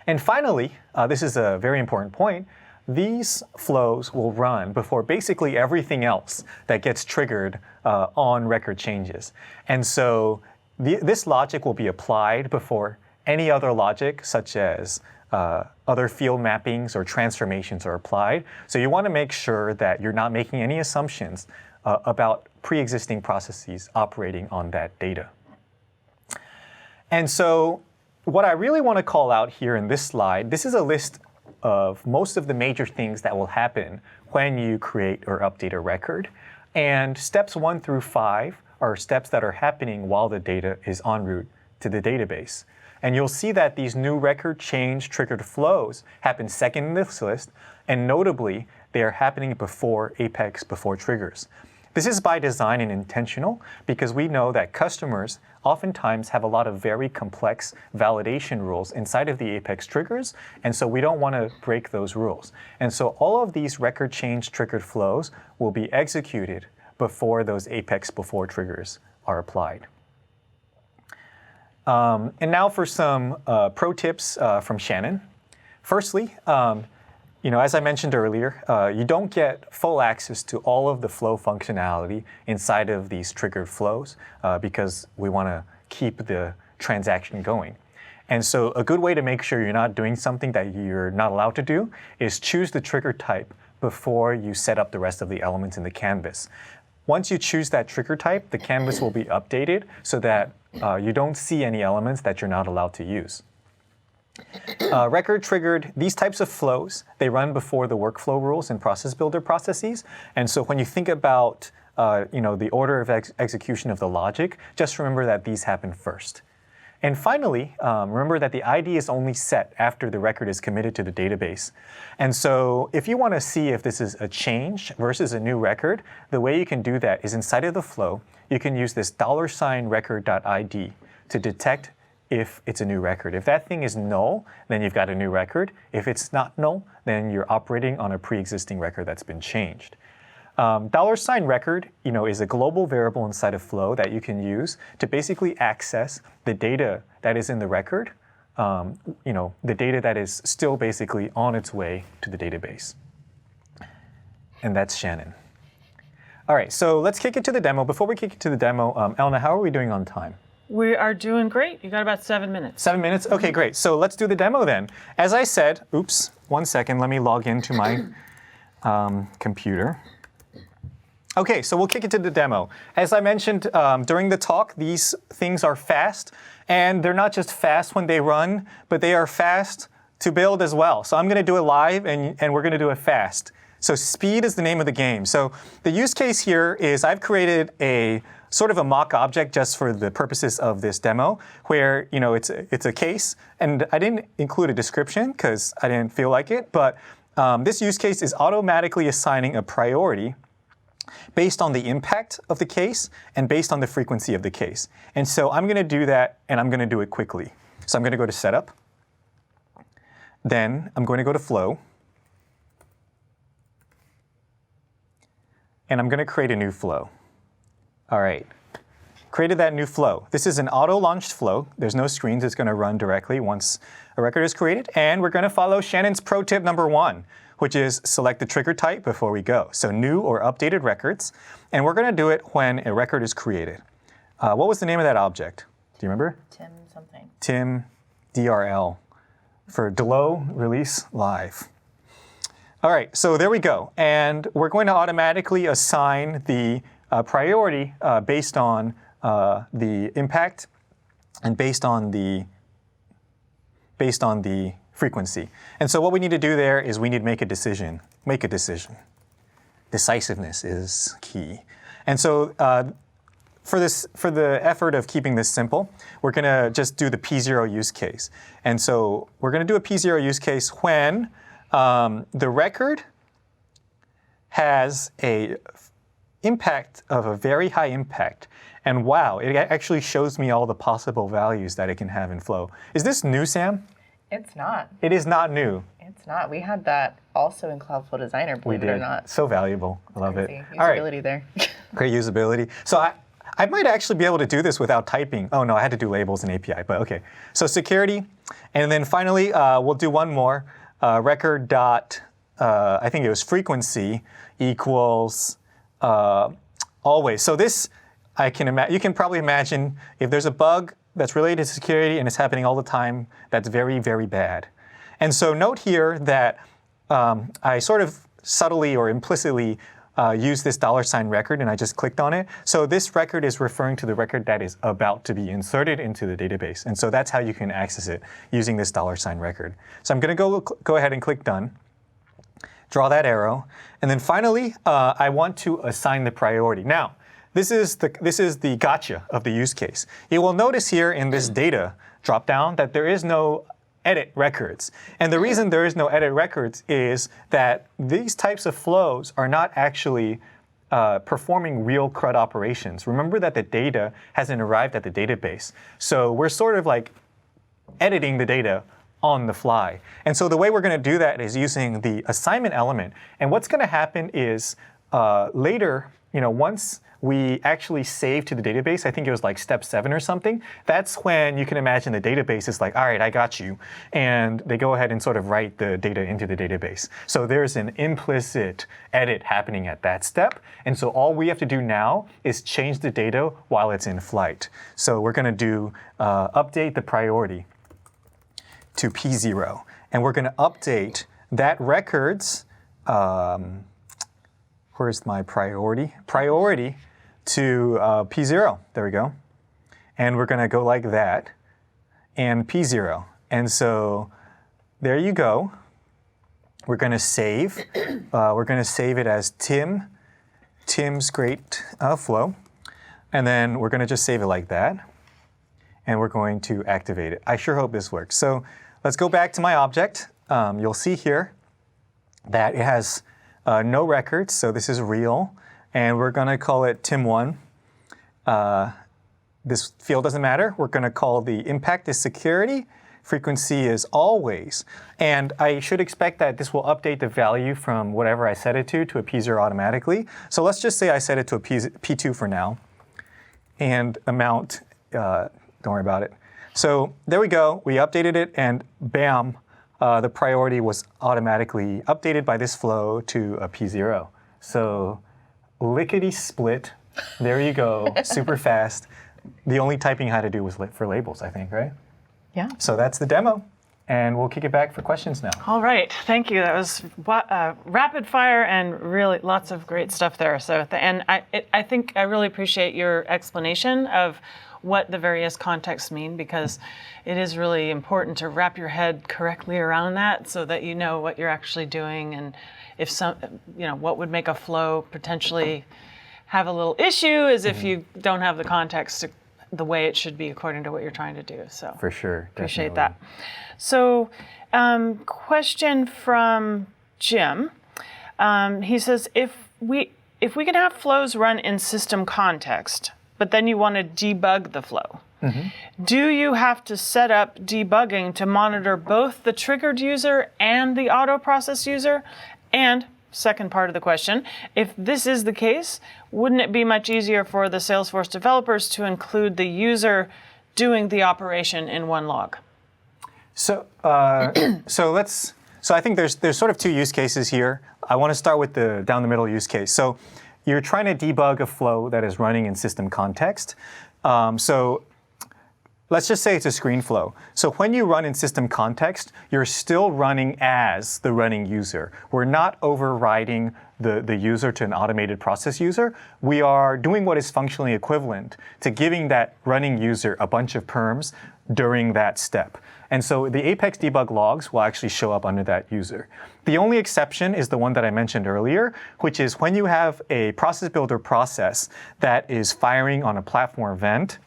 And finally, this is a very important point, these flows will run before basically everything else that gets triggered on record changes. And so this logic will be applied before any other logic, such as other field mappings or transformations are applied. So you want to make sure that you're not making any assumptions about pre-existing processes operating on that data. And so what I really want to call out here in this slide, this is a list of most of the major things that will happen when you create or update a record. And steps 1 through 5 are steps that are happening while the data is en route to the database. And you'll see that these new record change triggered flows happen second in this list, and notably, they are happening before Apex before triggers. This is by design and intentional because we know that customers oftentimes have a lot of very complex validation rules inside of the Apex triggers, and so we don't want to break those rules. And so all of these record change triggered flows will be executed before those Apex before triggers are applied. And now for some pro tips from Shannon. Firstly, as I mentioned earlier, you don't get full access to all of the flow functionality inside of these triggered flows because we want to keep the transaction going. And so a good way to make sure you're not doing something that you're not allowed to do is choose the trigger type before you set up the rest of the elements in the canvas. Once you choose that trigger type, the canvas will be updated so that you don't see any elements that you're not allowed to use. Record triggered, these types of flows, they run before the workflow rules and process builder processes. And so when you think about the order of execution of the logic, just remember that these happen first. And finally, remember that the ID is only set after the record is committed to the database. And so if you want to see if this is a change versus a new record, the way you can do that is inside of the flow, you can use this $record.id to detect if it's a new record. If that thing is null, then you've got a new record. If it's not null, then you're operating on a pre-existing record that's been changed. $record, is a global variable inside of Flow that you can use to basically access the data that is in the record, the data that is still basically on its way to the database. And that's Shannon. All right, so let's kick it to the demo. Before we kick it to the demo, Elna, how are we doing on time? We are doing great. You got about 7 minutes. 7 minutes? Okay, great. So let's do the demo then. As I said, oops, 1 second. Let me log into my computer. Okay, so we'll kick it to the demo. As I mentioned during the talk, these things are fast. And they're not just fast when they run, but they are fast to build as well. So I'm going to do it live, and we're going to do it fast. So speed is the name of the game. So the use case here is I've created a sort of a mock object just for the purposes of this demo, where it's a case, and I didn't include a description because I didn't feel like it. But this use case is automatically assigning a priority based on the impact of the case and based on the frequency of the case. And so I'm going to do that, and I'm going to do it quickly. So I'm going to go to Setup. Then I'm going to go to Flow. And I'm going to create a new flow. All right. created that new flow. This is an auto-launched flow. There's no screens. It's going to run directly once a record is created. And we're going to follow Shannon's pro tip number 1, which is select the trigger type before we go. So new or updated records. And we're going to do it when a record is created. What was the name of that object? Do you remember? Tim something. Tim DRL for Delo Release Live. All right, so there we go. And we're going to automatically assign the priority based on the impact and based on the frequency. And so what we need to do there is we need to make a decision. Make a decision. Decisiveness is key. And so for the effort of keeping this simple, we're going to just do the P0 use case. And so we're going to do a P0 use case when the record has a impact of a very high impact. And wow, it actually shows me all the possible values that it can have in Flow. Is this new, Sam? It's not. It is not new. It's not. We had that also in Cloud Flow Designer, believe it or not. So valuable. I love it. Usability there. Great usability. So I might actually be able to do this without typing. Oh no, I had to do labels and API, but okay. So security, and then finally we'll do one more. Record dot, I think it was frequency equals always. So this, you can probably imagine if there's a bug that's related to security and it's happening all the time, that's very, very bad. And so note here that I sort of subtly or implicitly use this $ record and I just clicked on it. So this record is referring to the record that is about to be inserted into the database. And so that's how you can access it using this $ record. So I'm going to go ahead and click done. Draw that arrow. And then finally, I want to assign the priority. Now, this is the gotcha of the use case. You will notice here in this data dropdown that there is no edit records. And the reason there is no edit records is that these types of flows are not actually performing real CRUD operations. Remember that the data hasn't arrived at the database. So we're sort of like editing the data on the fly. And so the way we're going to do that is using the assignment element. And what's going to happen is later, once we actually save to the database, I think it was like step 7 or something, that's when you can imagine the database is like, all right, I got you. And they go ahead and sort of write the data into the database. So there's an implicit edit happening at that step. And so all we have to do now is change the data while it's in flight. So we're going to do update the priority to P0. And we're going to update that record's, where's my priority? Priority to P0. There we go. And we're going to go like that. And P0. And so there you go. We're going to save. We're going to save it as Tim's great flow. And then we're going to just save it like that. And we're going to activate it. I sure hope this works. So let's go back to my object. You'll see here that it has no records, so this is real. And we're going to call it Tim1. This field doesn't matter. We're going to call the impact is security. Frequency is always. And I should expect that this will update the value from whatever I set it to a P0 automatically. So let's just say I set it to a P2 for now. And amount, don't worry about it. So there we go. We updated it, and bam, the priority was automatically updated by this flow to a P0. So lickety split. There you go. Super fast. The only typing I had to do was for labels, I think, right? Yeah. So that's the demo. And we'll kick it back for questions now. All right, thank you. That was rapid fire and really lots of great stuff there. So at the end, I think I really appreciate your explanation of what the various contexts mean, because it is really important to wrap your head correctly around that so that you know what you're actually doing, and if what would make a flow potentially have a little issue is if you don't have the context the way it should be according to what you're trying to do. So for sure, appreciate definitely. that. So question from Jim. He says, if we can have flows run in system context, but then you want to debug the flow, do you have to set up debugging to monitor both the triggered user and the auto process user? And second part of the question. If this is the case, wouldn't it be much easier for the Salesforce developers to include the user doing the operation in one log? So, so I think there's sort of two use cases here. I want to start with the down the middle use case. So you're trying to debug a flow that is running in system context. So let's just say it's a screen flow. So when you run in system context, you're still running as the running user. We're not overriding the user to an automated process user. We are doing what is functionally equivalent to giving that running user a bunch of perms during that step. And so the Apex debug logs will actually show up under that user. The only exception is the one that I mentioned earlier, which is when you have a process builder process that is firing on a platform event,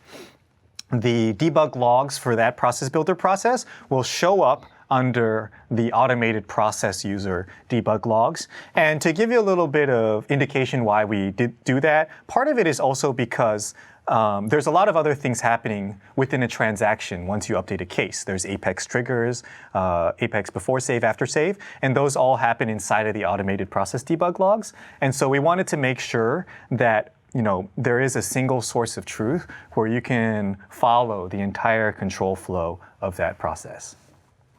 the debug logs for that process builder process will show up under the automated process user debug logs. And to give you a little bit of indication why we did do that, part of it is also because there's a lot of other things happening within a transaction once you update a case. There's Apex triggers, Apex before save, after save, and those all happen inside of the automated process debug logs. And so we wanted to make sure that there is a single source of truth where you can follow the entire control flow of that process.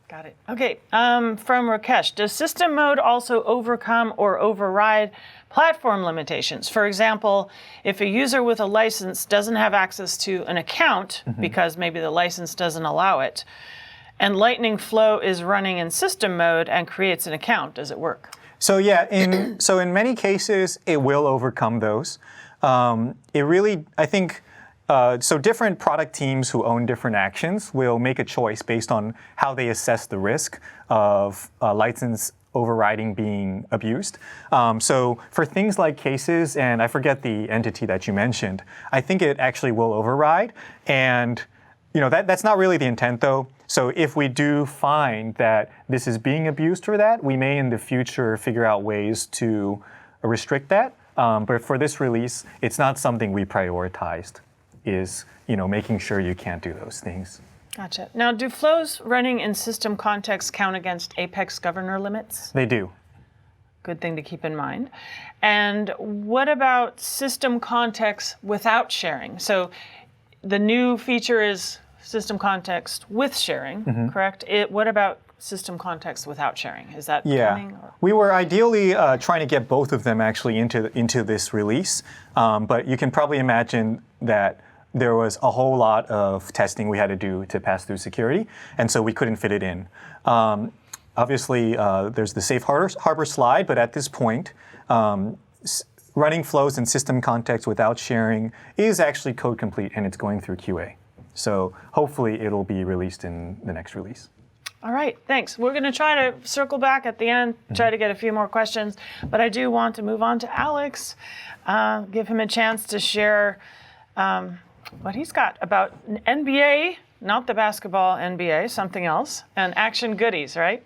Got it. Okay, from Rakesh, does system mode also overcome or override platform limitations? For example, if a user with a license doesn't have access to an account because maybe the license doesn't allow it, and Lightning Flow is running in system mode and creates an account, does it work? So yeah, in many cases, it will overcome those. It really, I think, so different product teams who own different actions will make a choice based on how they assess the risk of license overriding being abused. So for things like cases, and I forget the entity that you mentioned, I think it actually will override. And that's not really the intent though. So if we do find that this is being abused for that, we may in the future figure out ways to restrict that. But for this release, it's not something we prioritized, is making sure you can't do those things. Gotcha. Now, do flows running in system context count against Apex governor limits? They do. Good thing to keep in mind. And what about system context without sharing? So the new feature is system context with sharing, correct? What about system context without sharing? Is that coming? Or? We were ideally trying to get both of them actually into this release, but you can probably imagine that there was a whole lot of testing we had to do to pass through security, and so we couldn't fit it in. Obviously, there's the safe harbor slide, but at this point, running flows in system context without sharing is actually code complete, and it's going through QA. So hopefully it'll be released in the next release. All right, thanks. We're going to try to circle back at the end, try to get a few more questions, but I do want to move on to Alex, give him a chance to share what he's got about NBA, not the basketball NBA, something else, and action goodies, right?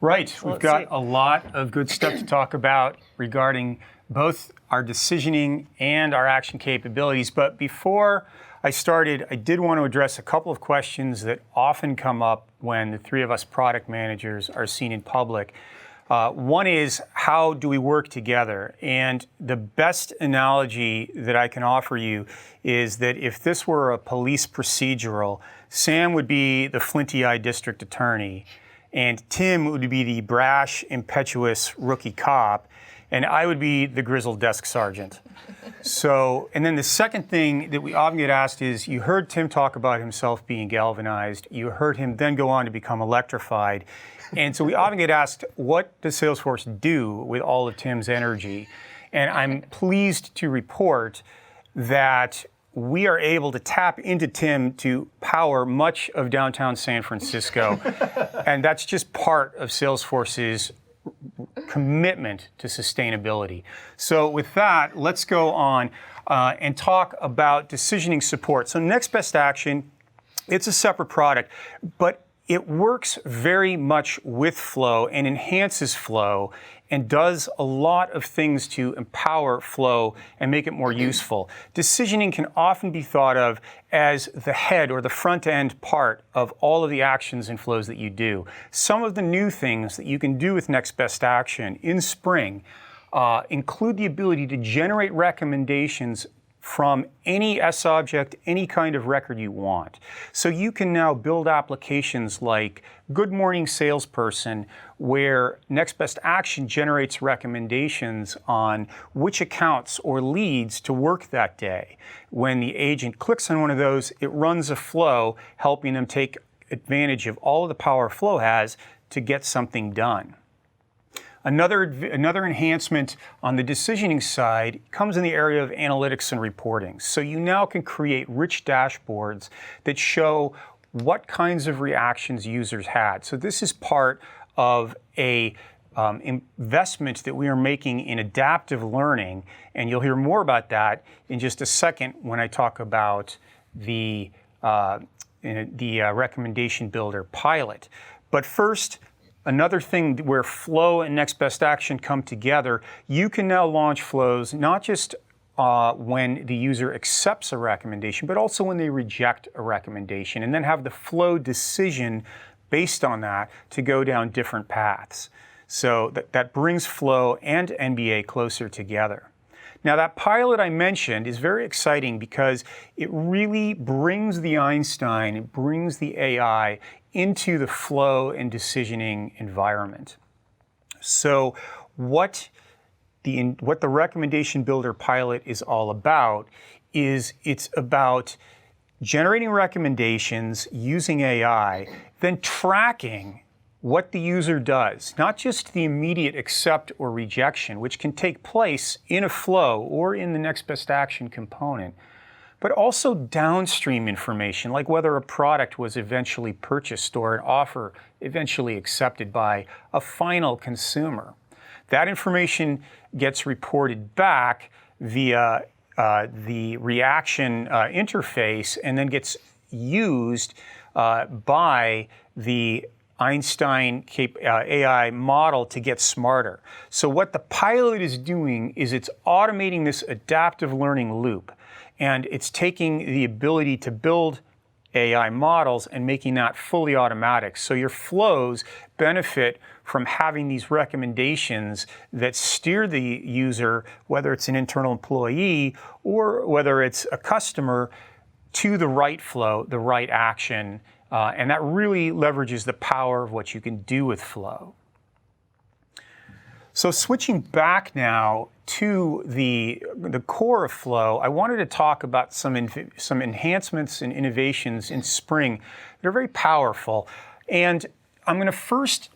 Right. So We've got a lot of good stuff to talk about regarding both our decisioning and our action capabilities. But before I started, I did want to address a couple of questions that often come up when the three of us product managers are seen in public. One is, how do we work together? And the best analogy that I can offer you is that if this were a police procedural, Sam would be the flinty-eyed district attorney, and Tim would be the brash, impetuous rookie cop, and I would be the grizzled desk sergeant. So, and then the second thing that we often get asked is, you heard Tim talk about himself being galvanized. You heard him then go on to become electrified. And so we often get asked, what does Salesforce do with all of Tim's energy? And I'm pleased to report that we are able to tap into Tim to power much of downtown San Francisco. And that's just part of Salesforce's commitment to sustainability. So with that, let's go on and talk about decisioning support. So next best action, it's a separate product, but it works very much with flow and enhances flow and does a lot of things to empower flow and make it more useful. Decisioning can often be thought of as the head or the front end part of all of the actions and flows that you do. Some of the new things that you can do with Next Best Action in Spring include the ability to generate recommendations from any SObject, any kind of record you want. So you can now build applications like Good Morning Salesperson, where Next Best Action generates recommendations on which accounts or leads to work that day. When the agent clicks on one of those, it runs a flow, helping them take advantage of all of the power flow has to get something done. Another enhancement on the decisioning side comes in the area of analytics and reporting. So you now can create rich dashboards that show what kinds of reactions users had. So this is part of a investment that we are making in adaptive learning, and you'll hear more about that in just a second when I talk about the recommendation builder pilot. But first, another thing where flow and Next Best Action come together, you can now launch flows not just when the user accepts a recommendation, but also when they reject a recommendation, and then have the flow decision based on that to go down different paths. So that brings flow and NBA closer together. Now, that pilot I mentioned is very exciting because it really brings the Einstein, it brings the AI into the flow and decisioning environment. So what the recommendation builder pilot is all about is it's about generating recommendations using AI, then tracking what the user does, not just the immediate accept or rejection, which can take place in a flow or in the Next Best Action component, but also downstream information, like whether a product was eventually purchased or an offer eventually accepted by a final consumer. That information gets reported back via the reaction interface and then gets used by the Einstein AI model to get smarter. So what the pilot is doing is it's automating this adaptive learning loop, and it's taking the ability to build AI models and making that fully automatic. So your flows benefit from having these recommendations that steer the user, whether it's an internal employee or whether it's a customer, to the right flow, the right action. And that really leverages the power of what you can do with flow. So switching back now to the core of flow, I wanted to talk about some enhancements and innovations in Spring that are very powerful. And I'm going to first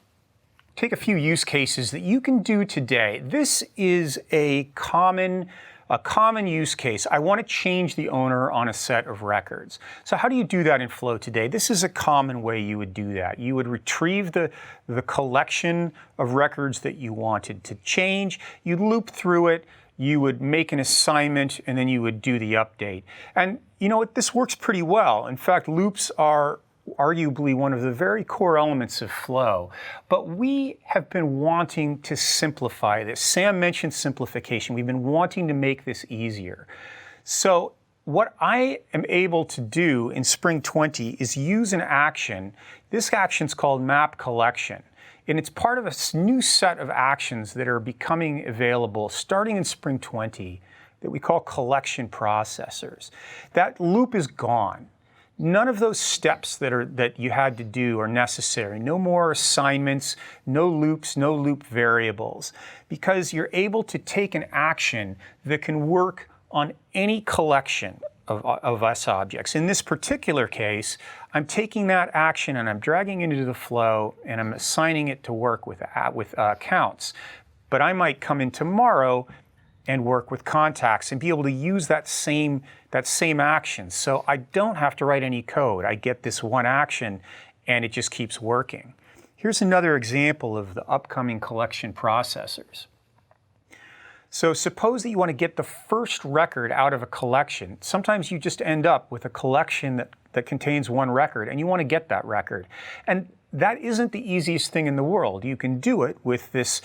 take a few use cases that you can do today. This is a common use case. I want to change the owner on a set of records. So how do you do that in Flow today? This is a common way you would do that. You would retrieve the collection of records that you wanted to change. You'd loop through it. You would make an assignment, and then you would do the update. And you know what? This works pretty well. In fact, loops are arguably one of the very core elements of Flow. But we have been wanting to simplify this. Sam mentioned simplification. We've been wanting to make this easier. So what I am able to do in Spring 20 is use an action. This action is called Map Collection. And it's part of a new set of actions that are becoming available starting in Spring 20 that we call collection processors. That loop is gone. None of those steps that you had to do are necessary. No more assignments, no loops, no loop variables, because you're able to take an action that can work on any collection of SObjects. In this particular case, I'm taking that action and I'm dragging it into the flow and I'm assigning it to work with accounts. But I might come in tomorrow and work with contacts and be able to use that same action. So I don't have to write any code. I get this one action and it just keeps working. Here's another example of the upcoming collection processors. So suppose that you want to get the first record out of a collection. Sometimes you just end up with a collection that contains one record, and you want to get that record. And that isn't the easiest thing in the world. You can do it with this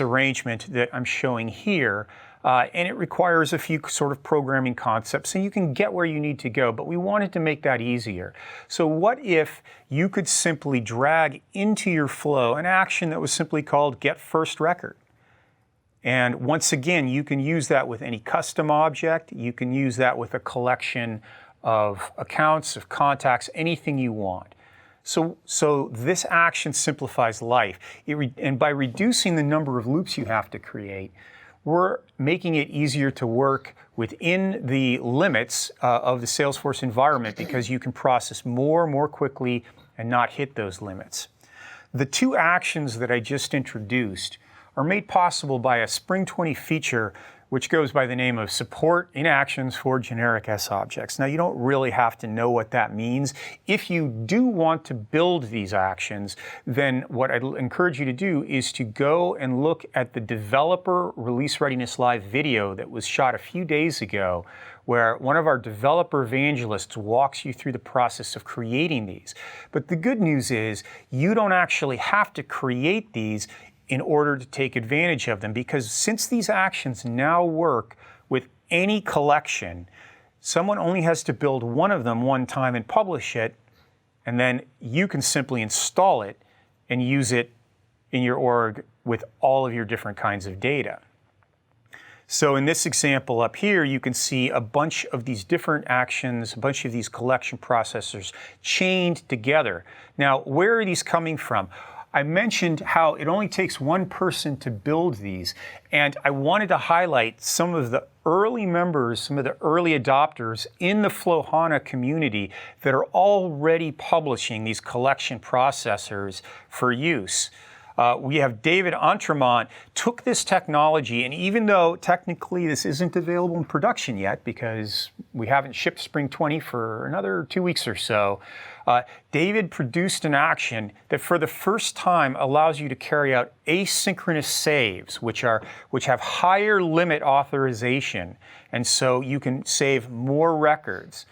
arrangement that I'm showing here, and it requires a few sort of programming concepts, and you can get where you need to go, but we wanted to make that easier. So what if you could simply drag into your flow an action that was simply called get first record? And once again, you can use that with any custom object. You can use that with a collection of accounts, of contacts, anything you want. So this action simplifies life. And by reducing the number of loops you have to create, we're making it easier to work within the limits of the Salesforce environment, because you can process more quickly and not hit those limits. The two actions that I just introduced are made possible by a Spring 20 feature which goes by the name of support in actions for generic SObjects. Now, you don't really have to know what that means. If you do want to build these actions, then what I'd encourage you to do is to go and look at the Developer Release Readiness Live video that was shot a few days ago, where one of our developer evangelists walks you through the process of creating these. But the good news is you don't actually have to create these in order to take advantage of them, because since these actions now work with any collection, someone only has to build one of them one time and publish it, and then you can simply install it and use it in your org with all of your different kinds of data. So in this example up here, you can see a bunch of these different actions, a bunch of these collection processors chained together. Now, where are these coming from? I mentioned how it only takes one person to build these, and I wanted to highlight some of the early members, some of the early adopters in the Flow HANA community that are already publishing these collection processors for use. We have David Entremont took this technology, and even though technically this isn't available in production yet because we haven't shipped Spring 20 for another 2 weeks or so, David produced an action that for the first time allows you to carry out asynchronous saves, which have higher limit authorization, and so you can save more records.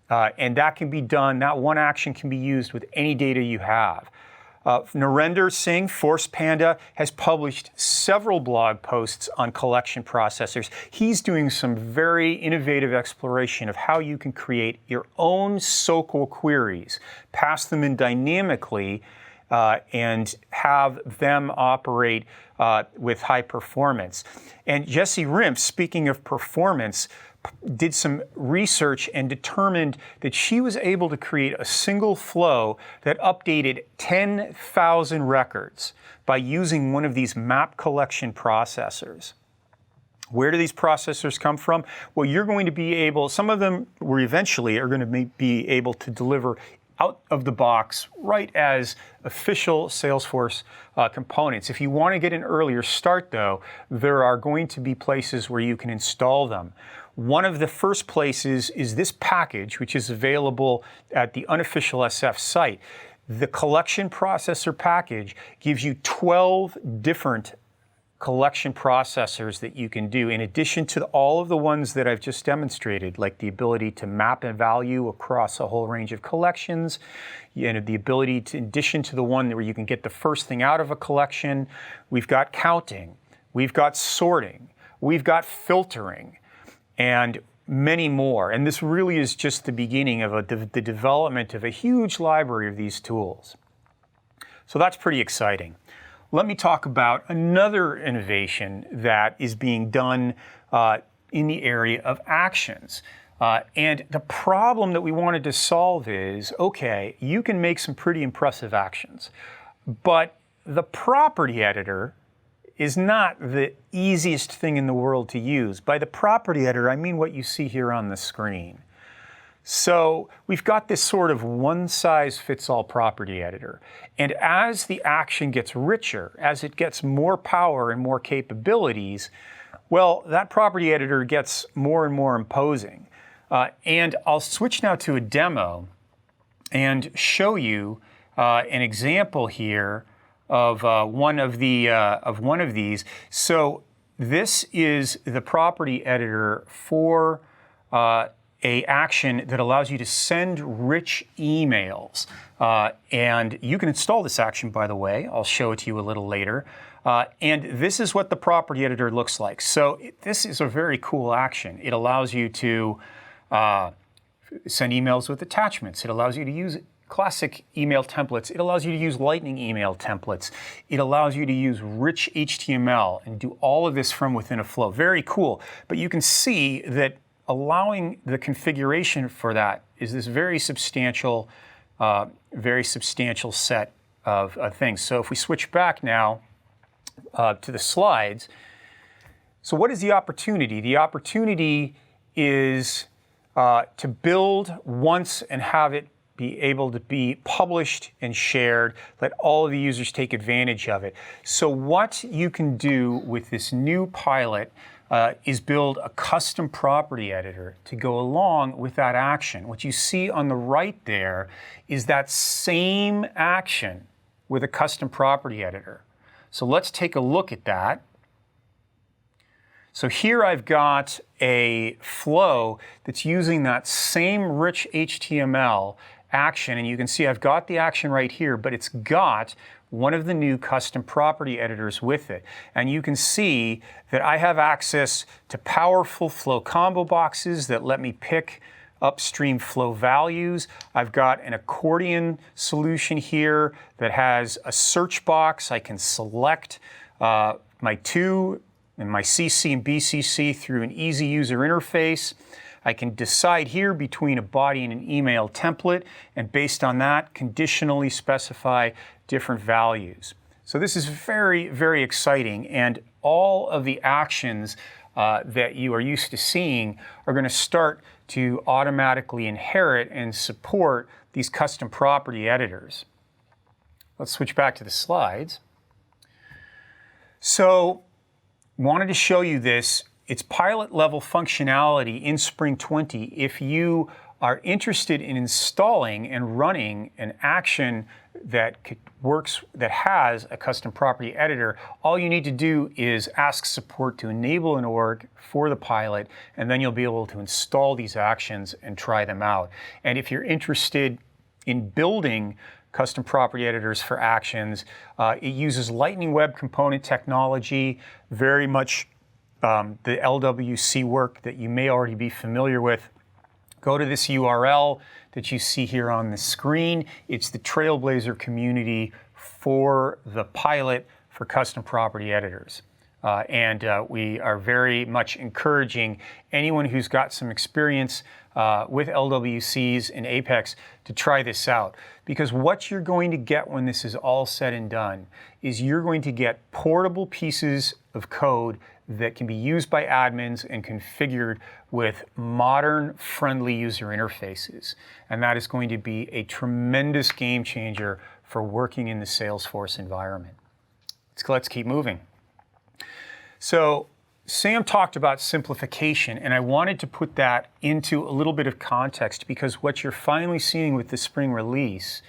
And that can be done, that one action can be used with any data you have. Narendra Singh, Force Panda, has published several blog posts on collection processors. He's doing some very innovative exploration of how you can create your own SOQL queries, pass them in dynamically, and have them operate with high performance. And Jessie Rimp, speaking of performance, did some research and determined that she was able to create a single flow that updated 10,000 records by using one of these map collection processors. Where do these processors come from? Well, you're going to be able, some of them were eventually are going to be able to deliver out of the box right as official Salesforce components. If you want to get an earlier start, though, there are going to be places where you can install them. One of the first places is this package, which is available at the unofficial SF site. The collection processor package gives you 12 different collection processors that you can do, in addition to all of the ones that I've just demonstrated, like the ability to map a value across a whole range of collections, and the ability to, in addition to the one where you can get the first thing out of a collection, we've got counting, we've got sorting, we've got filtering, and many more. And this really is just the beginning of the development of a huge library of these tools. So that's pretty exciting. Let me talk about another innovation that is being done in the area of actions. And the problem that we wanted to solve is, okay, you can make some pretty impressive actions, but the property editor is not the easiest thing in the world to use. By the property editor, I mean what you see here on the screen. So we've got this sort of one-size-fits-all property editor. And as the action gets richer, as it gets more power and more capabilities, well, that property editor gets more and more imposing. And I'll switch now to a demo and show you an example here of one of these. So this is the property editor for a action that allows you to send rich emails. And you can install this action, by the way. I'll show it to you a little later. And this is what the property editor looks like. So this is a very cool action. It allows you to send emails with attachments. It allows you to use classic email templates. It allows you to use Lightning email templates. It allows you to use rich HTML and do all of this from within a flow. Very cool. But you can see that allowing the configuration for that is this very substantial set of things. So if we switch back now to the slides, so what is the opportunity? The opportunity is to build once and have it be able to be published and shared, let all of the users take advantage of it. So what you can do with this new pilot is build a custom property editor to go along with that action. What you see on the right there is that same action with a custom property editor. So let's take a look at that. So here I've got a flow that's using that same rich HTML action, and you can see I've got the action right here, but it's got one of the new custom property editors with it. And you can see that I have access to powerful flow combo boxes that let me pick upstream flow values. I've got an accordion solution here that has a search box. I can select my to and my CC and BCC through an easy user interface. I can decide here between a body and an email template, and based on that, conditionally specify different values. So this is very, very exciting, and all of the actions that you are used to seeing are going to start to automatically inherit and support these custom property editors. Let's switch back to the slides. So, wanted to show you this. It's pilot level functionality in Spring 20. If you are interested in installing and running an action that works, that has a custom property editor, all you need to do is ask support to enable an org for the pilot, and then you'll be able to install these actions and try them out. And if you're interested in building custom property editors for actions, it uses Lightning Web Component technology, very much the LWC work that you may already be familiar with. Go to this URL that you see here on the screen. It's the Trailblazer community for the pilot for custom property editors. And we are very much encouraging anyone who's got some experience with LWCs and Apex to try this out. Because what you're going to get when this is all said and done is you're going to get portable pieces of code that can be used by admins and configured with modern, friendly user interfaces. And that is going to be a tremendous game changer for working in the Salesforce environment. Let's keep moving. So Sam talked about simplification, and I wanted to put that into a little bit of context because what you're finally seeing with the spring release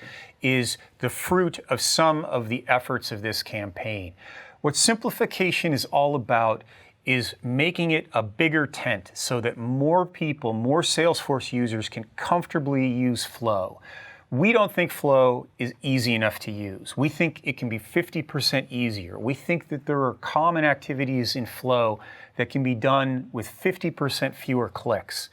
is the fruit of some of the efforts of this campaign. What simplification is all about is making it a bigger tent so that more people, more Salesforce users can comfortably use Flow. We don't think Flow is easy enough to use. We think it can be 50% easier. We think that there are common activities in Flow that can be done with 50% fewer clicks.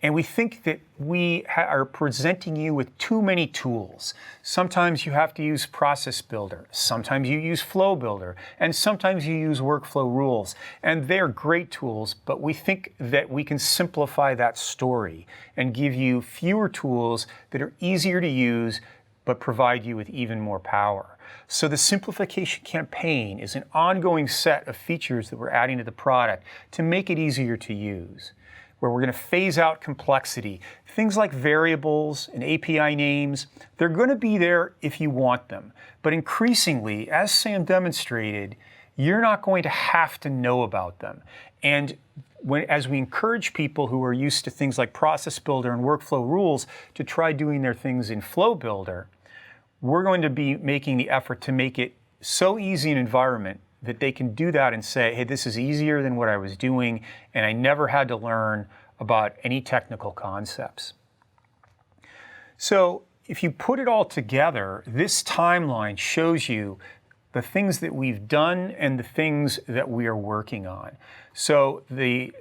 And we think that we are presenting you with too many tools. Sometimes you have to use Process Builder, sometimes you use Flow Builder, and sometimes you use Workflow Rules. And they're great tools, but we think that we can simplify that story and give you fewer tools that are easier to use, but provide you with even more power. So the simplification campaign is an ongoing set of features that we're adding to the product to make it easier to use, where we're going to phase out complexity. Things like variables and API names, they're going to be there if you want them. But increasingly, as Sam demonstrated, you're not going to have to know about them. And as we encourage people who are used to things like Process Builder and Workflow Rules to try doing their things in Flow Builder, we're going to be making the effort to make it so easy an environment that they can do that and say, hey, this is easier than what I was doing, and I never had to learn about any technical concepts. So if you put it all together, this timeline shows you the things that we've done and the things that we are working on. So the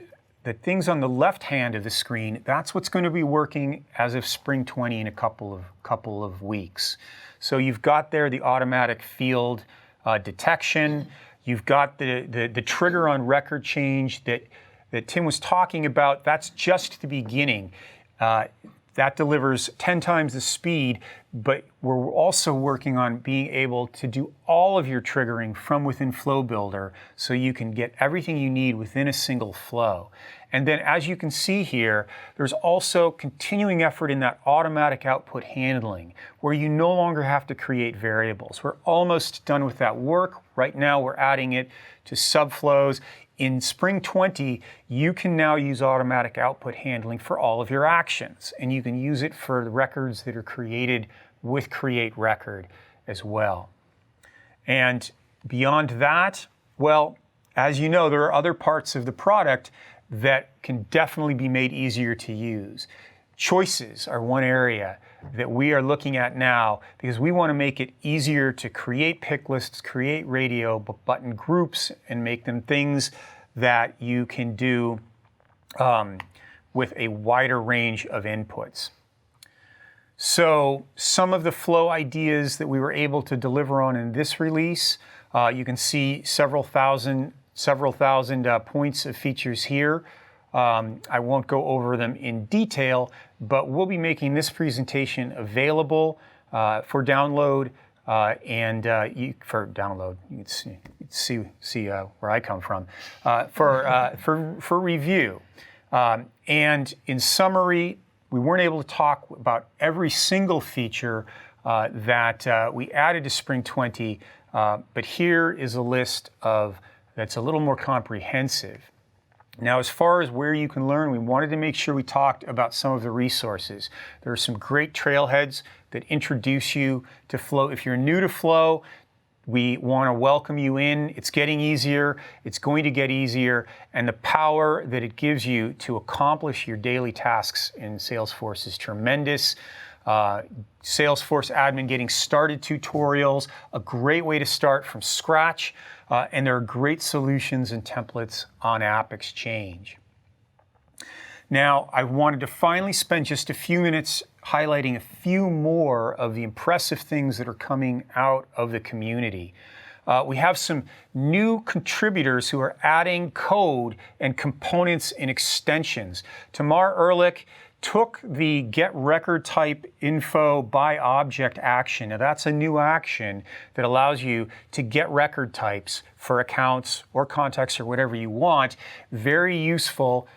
things on the left hand of the screen, that's what's going to be working as of Spring 20 in a couple of weeks. So you've got there the automatic field detection. You've got the trigger on record change that Tim was talking about. That's just the beginning. That delivers 10 times the speed, but we're also working on being able to do all of your triggering from within Flow Builder so you can get everything you need within a single flow. And then as you can see here, there's also continuing effort in that automatic output handling where you no longer have to create variables. We're almost done with that work. Right now we're adding it to subflows. In Spring 20, you can now use automatic output handling for all of your actions, and you can use it for the records that are created with Create Record as well. And beyond that, well, as you know, there are other parts of the product that can definitely be made easier to use. Choices are one area that we are looking at now because we want to make it easier to create pick lists, create radio button groups, and make them things that you can do with a wider range of inputs. So some of the flow ideas that we were able to deliver on in this release, you can see several thousand points of features here. I won't go over them in detail, but we'll be making this presentation available for download you can see where I come from, for review. And in summary, we weren't able to talk about every single feature that we added to Spring 20, but here is a list that's a little more comprehensive. Now, as far as where you can learn, we wanted to make sure we talked about some of the resources. There are some great trailheads that introduce you to Flow. If you're new to Flow, we want to welcome you in. It's getting easier. It's going to get easier. And the power that it gives you to accomplish your daily tasks in Salesforce is tremendous. Salesforce Admin Getting Started tutorials, a great way to start from scratch. And there are great solutions and templates on App Exchange. Now, I wanted to finally spend just a few minutes highlighting a few more of the impressive things that are coming out of the community. We have some new contributors who are adding code and components and extensions. Tamar Ehrlich took the get record type info by object action. Now that's a new action that allows you to get record types for accounts or contacts or whatever you want. Very useful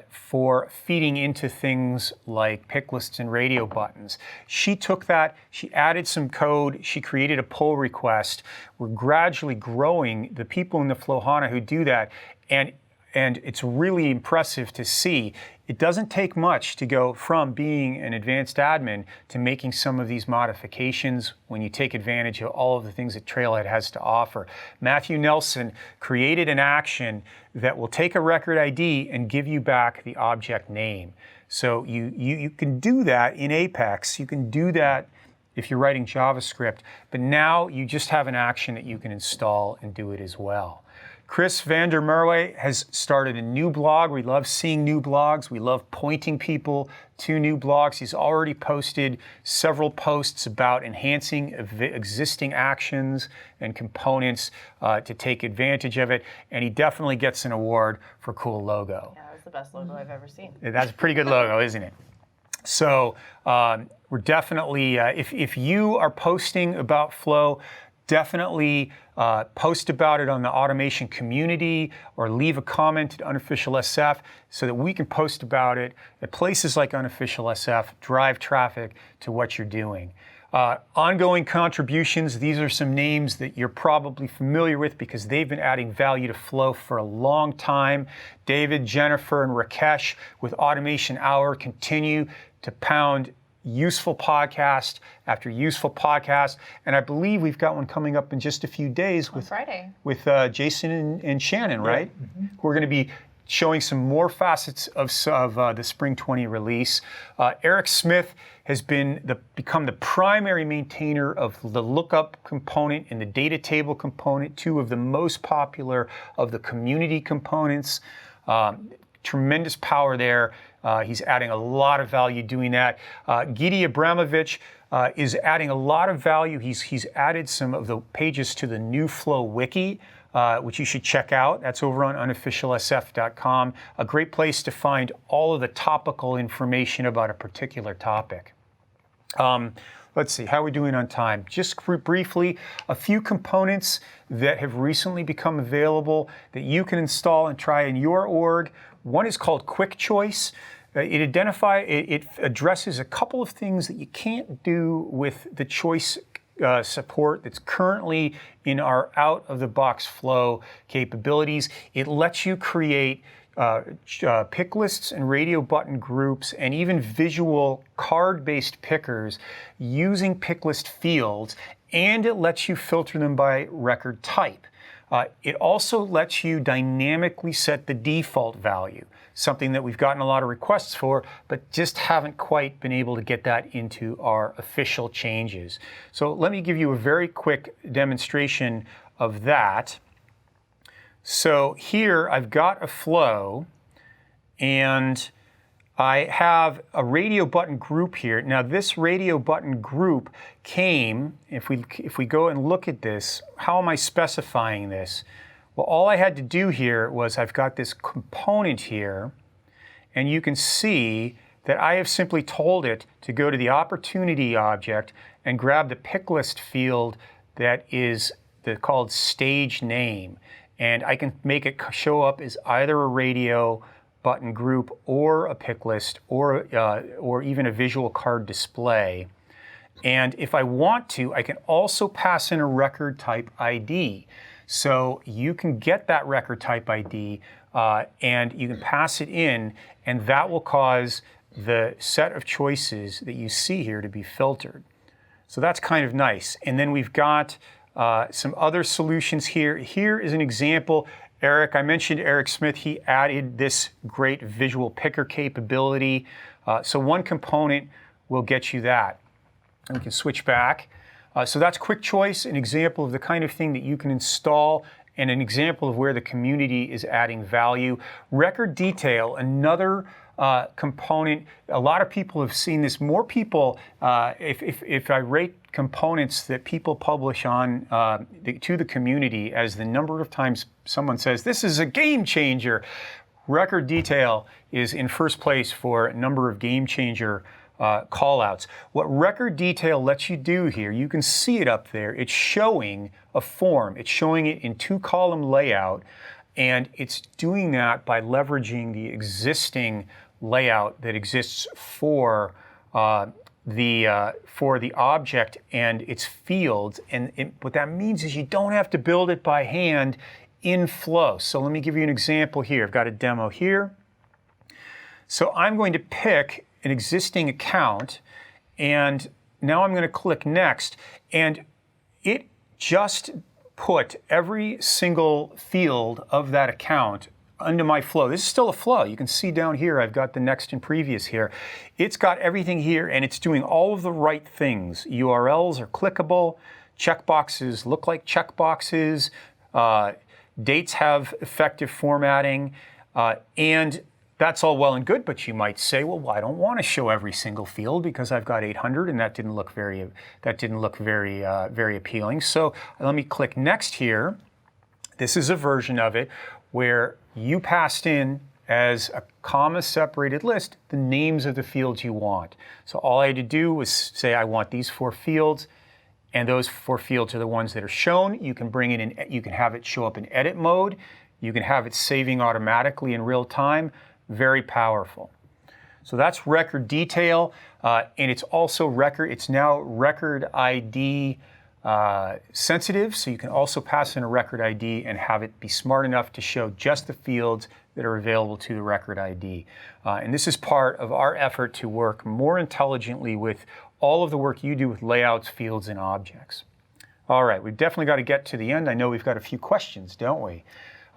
for feeding into things like pick lists and radio buttons. She took that, she added some code, she created a pull request. We're gradually growing the people in the Flowhana who do that, and it's really impressive to see. It doesn't take much to go from being an advanced admin to making some of these modifications when you take advantage of all of the things that Trailhead has to offer. Matthew Nelson created an action that will take a record ID and give you back the object name. So you can do that in Apex. You can do that if you're writing JavaScript, but now you just have an action that you can install and do it as well. Chris van der Merwe has started a new blog. We love seeing new blogs. We love pointing people to new blogs. He's already posted several posts about enhancing existing actions and components to take advantage of it. And he definitely gets an award for cool logo. Yeah, that was the best logo I've ever seen. That's a pretty good logo, isn't it? So we're definitely, if you are posting about Flow, definitely post about it on the automation community or leave a comment at Unofficial SF so that we can post about it at places like Unofficial SF, drive traffic to what you're doing. Ongoing contributions, these are some names that you're probably familiar with because they've been adding value to Flow for a long time. David, Jennifer, and Rakesh with Automation Hour continue to pound useful podcast after useful podcast, and I believe we've got one coming up in just a few days with Friday with Jason and Shannon, right? Mm-hmm. We're going to be showing some more facets of the Spring 20 release. Eric Smith has become the primary maintainer of the lookup component and the data table component, two of the most popular of the community components. Tremendous power there. He's adding a lot of value doing that. Gidi Abramovich is adding a lot of value. He's added some of the pages to the new Flow wiki, which you should check out. That's over on unofficialsf.com. A great place to find all of the topical information about a particular topic. Let's see, how are we doing on time? Just briefly, a few components that have recently become available that you can install and try in your org. One is called Quick Choice. It addresses a couple of things that you can't do with the choice support that's currently in our out-of-the-box Flow capabilities. It lets you create pick lists and radio button groups and even visual card-based pickers using pick list fields, and it lets you filter them by record type. It also lets you dynamically set the default value, something that we've gotten a lot of requests for, but just haven't quite been able to get that into our official changes. So let me give you a very quick demonstration of that. So here I've got a flow, and I have a radio button group here. Now this radio button group came, if we go and look at this, how am I specifying this? Well, all I had to do here was I've got this component here, and you can see that I have simply told it to go to the opportunity object and grab the pick list field that is called stage name. And I can make it show up as either a radio button group or a pick list or even a visual card display. And if I want to, I can also pass in a record type ID. So you can get that record type ID and you can pass it in, and that will cause the set of choices that you see here to be filtered. So that's kind of nice. And then we've got some other solutions here. Here is an example. I mentioned Eric Smith. He added this great visual picker capability. So one component will get you that. And we can switch back. So that's Quick Choice, an example of the kind of thing that you can install and an example of where the community is adding value. Record Detail, another component. A lot of people have seen this. More people, if I rate components that people publish on to the community as the number of times someone says, this is a game changer, Record Detail is in first place for a number of game changer callouts. What Record Detail lets you do here, you can see it up there. It's showing a form. It's showing it in two-column layout, and it's doing that by leveraging the existing layout that exists for the object and its fields. And what that means is you don't have to build it by hand in Flow. So let me give you an example here. I've got a demo here. So I'm going to pick an existing account, and now I'm going to click Next, and it just put every single field of that account under my flow. This is still a flow. You can see down here I've got the next and previous here. It's got everything here, and it's doing all of the right things. URLs are clickable, checkboxes look like checkboxes, dates have effective formatting, and that's all well and good, but you might say, well, I don't want to show every single field because I've got 800, and that didn't look very appealing. So let me click Next here. This is a version of it where you passed in as a comma-separated list the names of the fields you want. So all I had to do was say I want these 4 fields, and those 4 fields are the ones that are shown. You can bring it in. You can have it show up in edit mode. You can have it saving automatically in real time. Very powerful. So that's Record Detail, and it's also it's now Record ID sensitive, so you can also pass in a Record ID and have it be smart enough to show just the fields that are available to the Record ID. And this is part of our effort to work more intelligently with all of the work you do with layouts, fields, and objects. All right, we've definitely got to get to the end. I know we've got a few questions, don't we?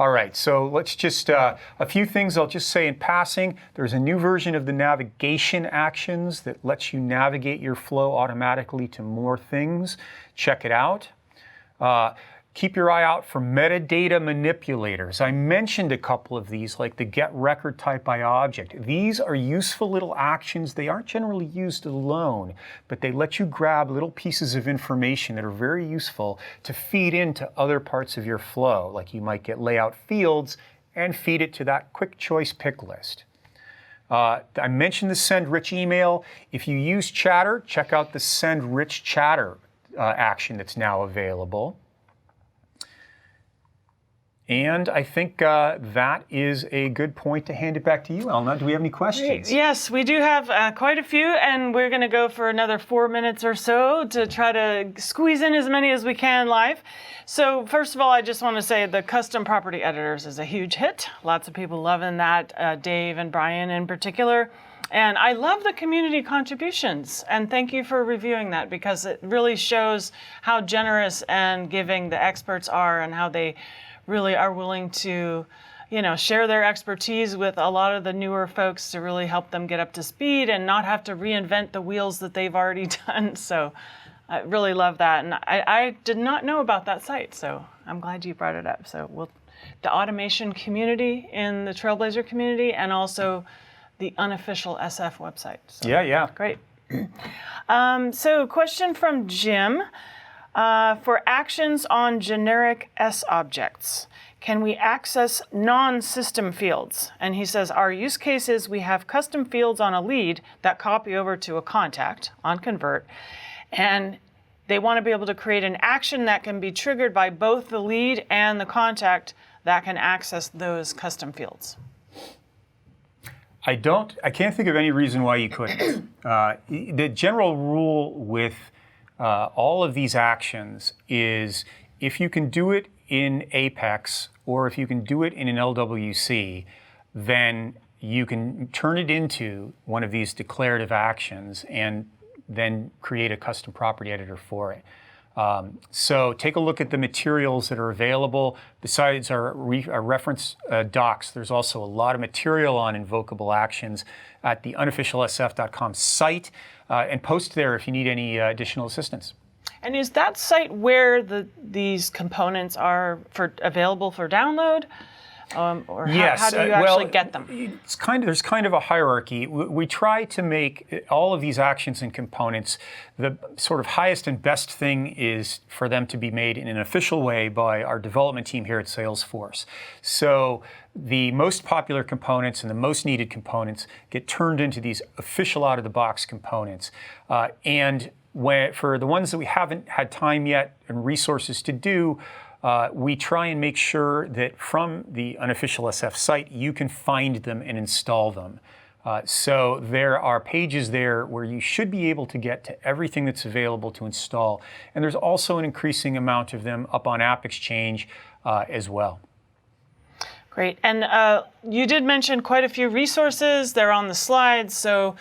All right, so let's just, a few things I'll just say in passing. There's a new version of the navigation actions that lets you navigate your flow automatically to more things. Check it out. Keep your eye out for metadata manipulators. I mentioned a couple of these, like the get record type by object. These are useful little actions. They aren't generally used alone, but they let you grab little pieces of information that are very useful to feed into other parts of your flow. Like you might get layout fields and feed it to that quick choice pick list. I mentioned the send rich email. If you use Chatter, check out the send rich chatter action that's now available. And I think that is a good point to hand it back to you, Elna. Do we have any questions? Great. Yes, we do have quite a few, and we're going to go for another 4 minutes or so to try to squeeze in as many as we can live. So first of all, I just want to say the custom property editors is a huge hit. Lots of people loving that, Dave and Brian in particular. And I love the community contributions, and thank you for reviewing that, because it really shows how generous and giving the experts are and how they really are willing to, share their expertise with a lot of the newer folks to really help them get up to speed and not have to reinvent the wheels that they've already done. So I really love that. And I did not know about that site, so I'm glad you brought it up. So the automation community in the Trailblazer community, and also the unofficial SF website. So, yeah. Great. So question from Jim. For actions on generic SObjects, can we access non-system fields? And he says, our use case is we have custom fields on a lead that copy over to a contact on convert, and they want to be able to create an action that can be triggered by both the lead and the contact that can access those custom fields. I can't think of any reason why you couldn't. The general rule with all of these actions is if you can do it in Apex or if you can do it in an LWC, then you can turn it into one of these declarative actions and then create a custom property editor for it. So take a look at the materials that are available. Besides our reference docs, there's also a lot of material on invocable actions at the unofficialsf.com site, and post there if you need any additional assistance. And is that site where these components are available for download? Or yes. How do you actually get them? There's kind of a hierarchy. We try to make all of these actions and components, the sort of highest and best thing is for them to be made in an official way by our development team here at Salesforce. So the most popular components and the most needed components get turned into these official out-of-the-box components. And for the ones that we haven't had time yet and resources to do, we try and make sure that from the unofficial SF site, you can find them and install them. So there are pages there where you should be able to get to everything that's available to install. And there's also an increasing amount of them up on App Exchange as well. Great. And you did mention quite a few resources. They're on the slides. So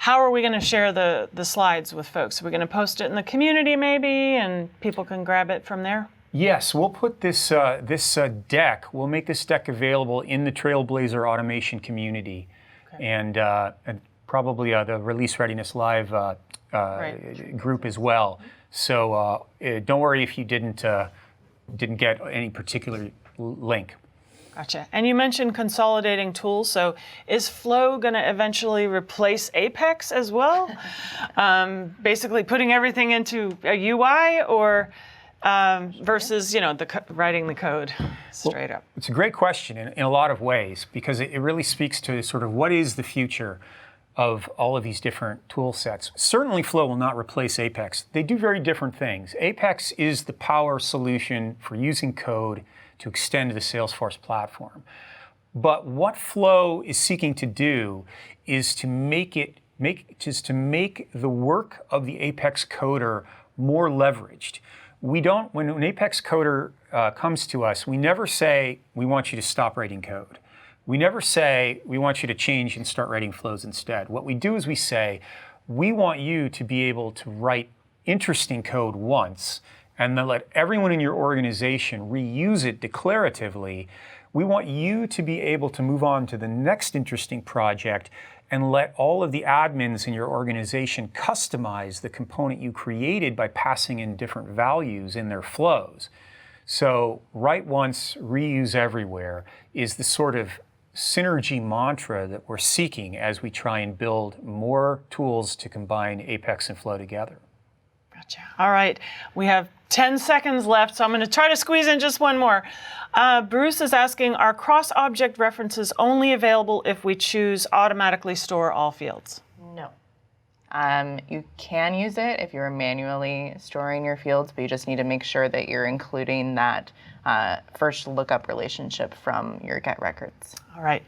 how are we going to share the slides with folks? Are we going to post it in the community maybe, and people can grab it from there? Yes, we'll put this deck, we'll make this deck available in the Trailblazer automation community. Okay. And probably the Release Readiness Live group as well. So don't worry if you didn't get any particular link. Gotcha. And you mentioned consolidating tools. So is Flow going to eventually replace Apex as well? Basically putting everything into a UI, or versus writing the code straight up? It's a great question in a lot of ways, because it really speaks to sort of what is the future of all of these different tool sets. Certainly Flow will not replace Apex. They do very different things. Apex is the power solution for using code to extend the Salesforce platform. But what Flow is seeking to do is to make the work of the Apex coder more leveraged. When an Apex coder comes to us, we never say, we want you to stop writing code. We never say, we want you to change and start writing flows instead. What we do is we say, we want you to be able to write interesting code once, and then let everyone in your organization reuse it declaratively, we want you to be able to move on to the next interesting project and let all of the admins in your organization customize the component you created by passing in different values in their flows. So write once, reuse everywhere is the sort of synergy mantra that we're seeking as we try and build more tools to combine Apex and Flow together. Gotcha. All right, we have 10 seconds left, so I'm going to try to squeeze in just one more. Bruce is asking, are cross-object references only available if we choose automatically store all fields? No. You can use it if you're manually storing your fields, but you just need to make sure that you're including that first lookup relationship from your get records. All right.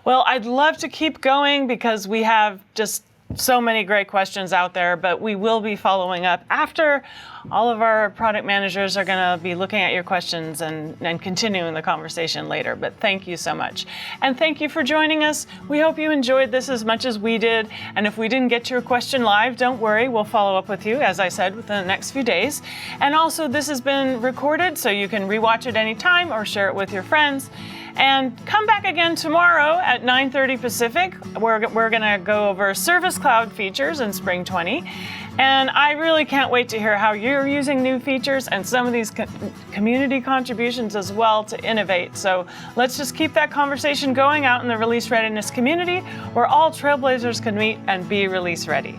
Well, I'd love to keep going because we have just so many great questions out there, but we will be following up after all of our product managers are going to be looking at your questions and continuing the conversation later. But thank you so much. And thank you for joining us. We hope you enjoyed this as much as we did. And if we didn't get to your question live, don't worry. We'll follow up with you, as I said, within the next few days. And also, this has been recorded, so you can rewatch it anytime or share it with your friends. And come back again tomorrow at 9:30 Pacific. We're going to go over Service Cloud features in Spring 20. And I really can't wait to hear how you're using new features and some of these community contributions as well to innovate. So let's just keep that conversation going out in the release readiness community where all Trailblazers can meet and be release ready.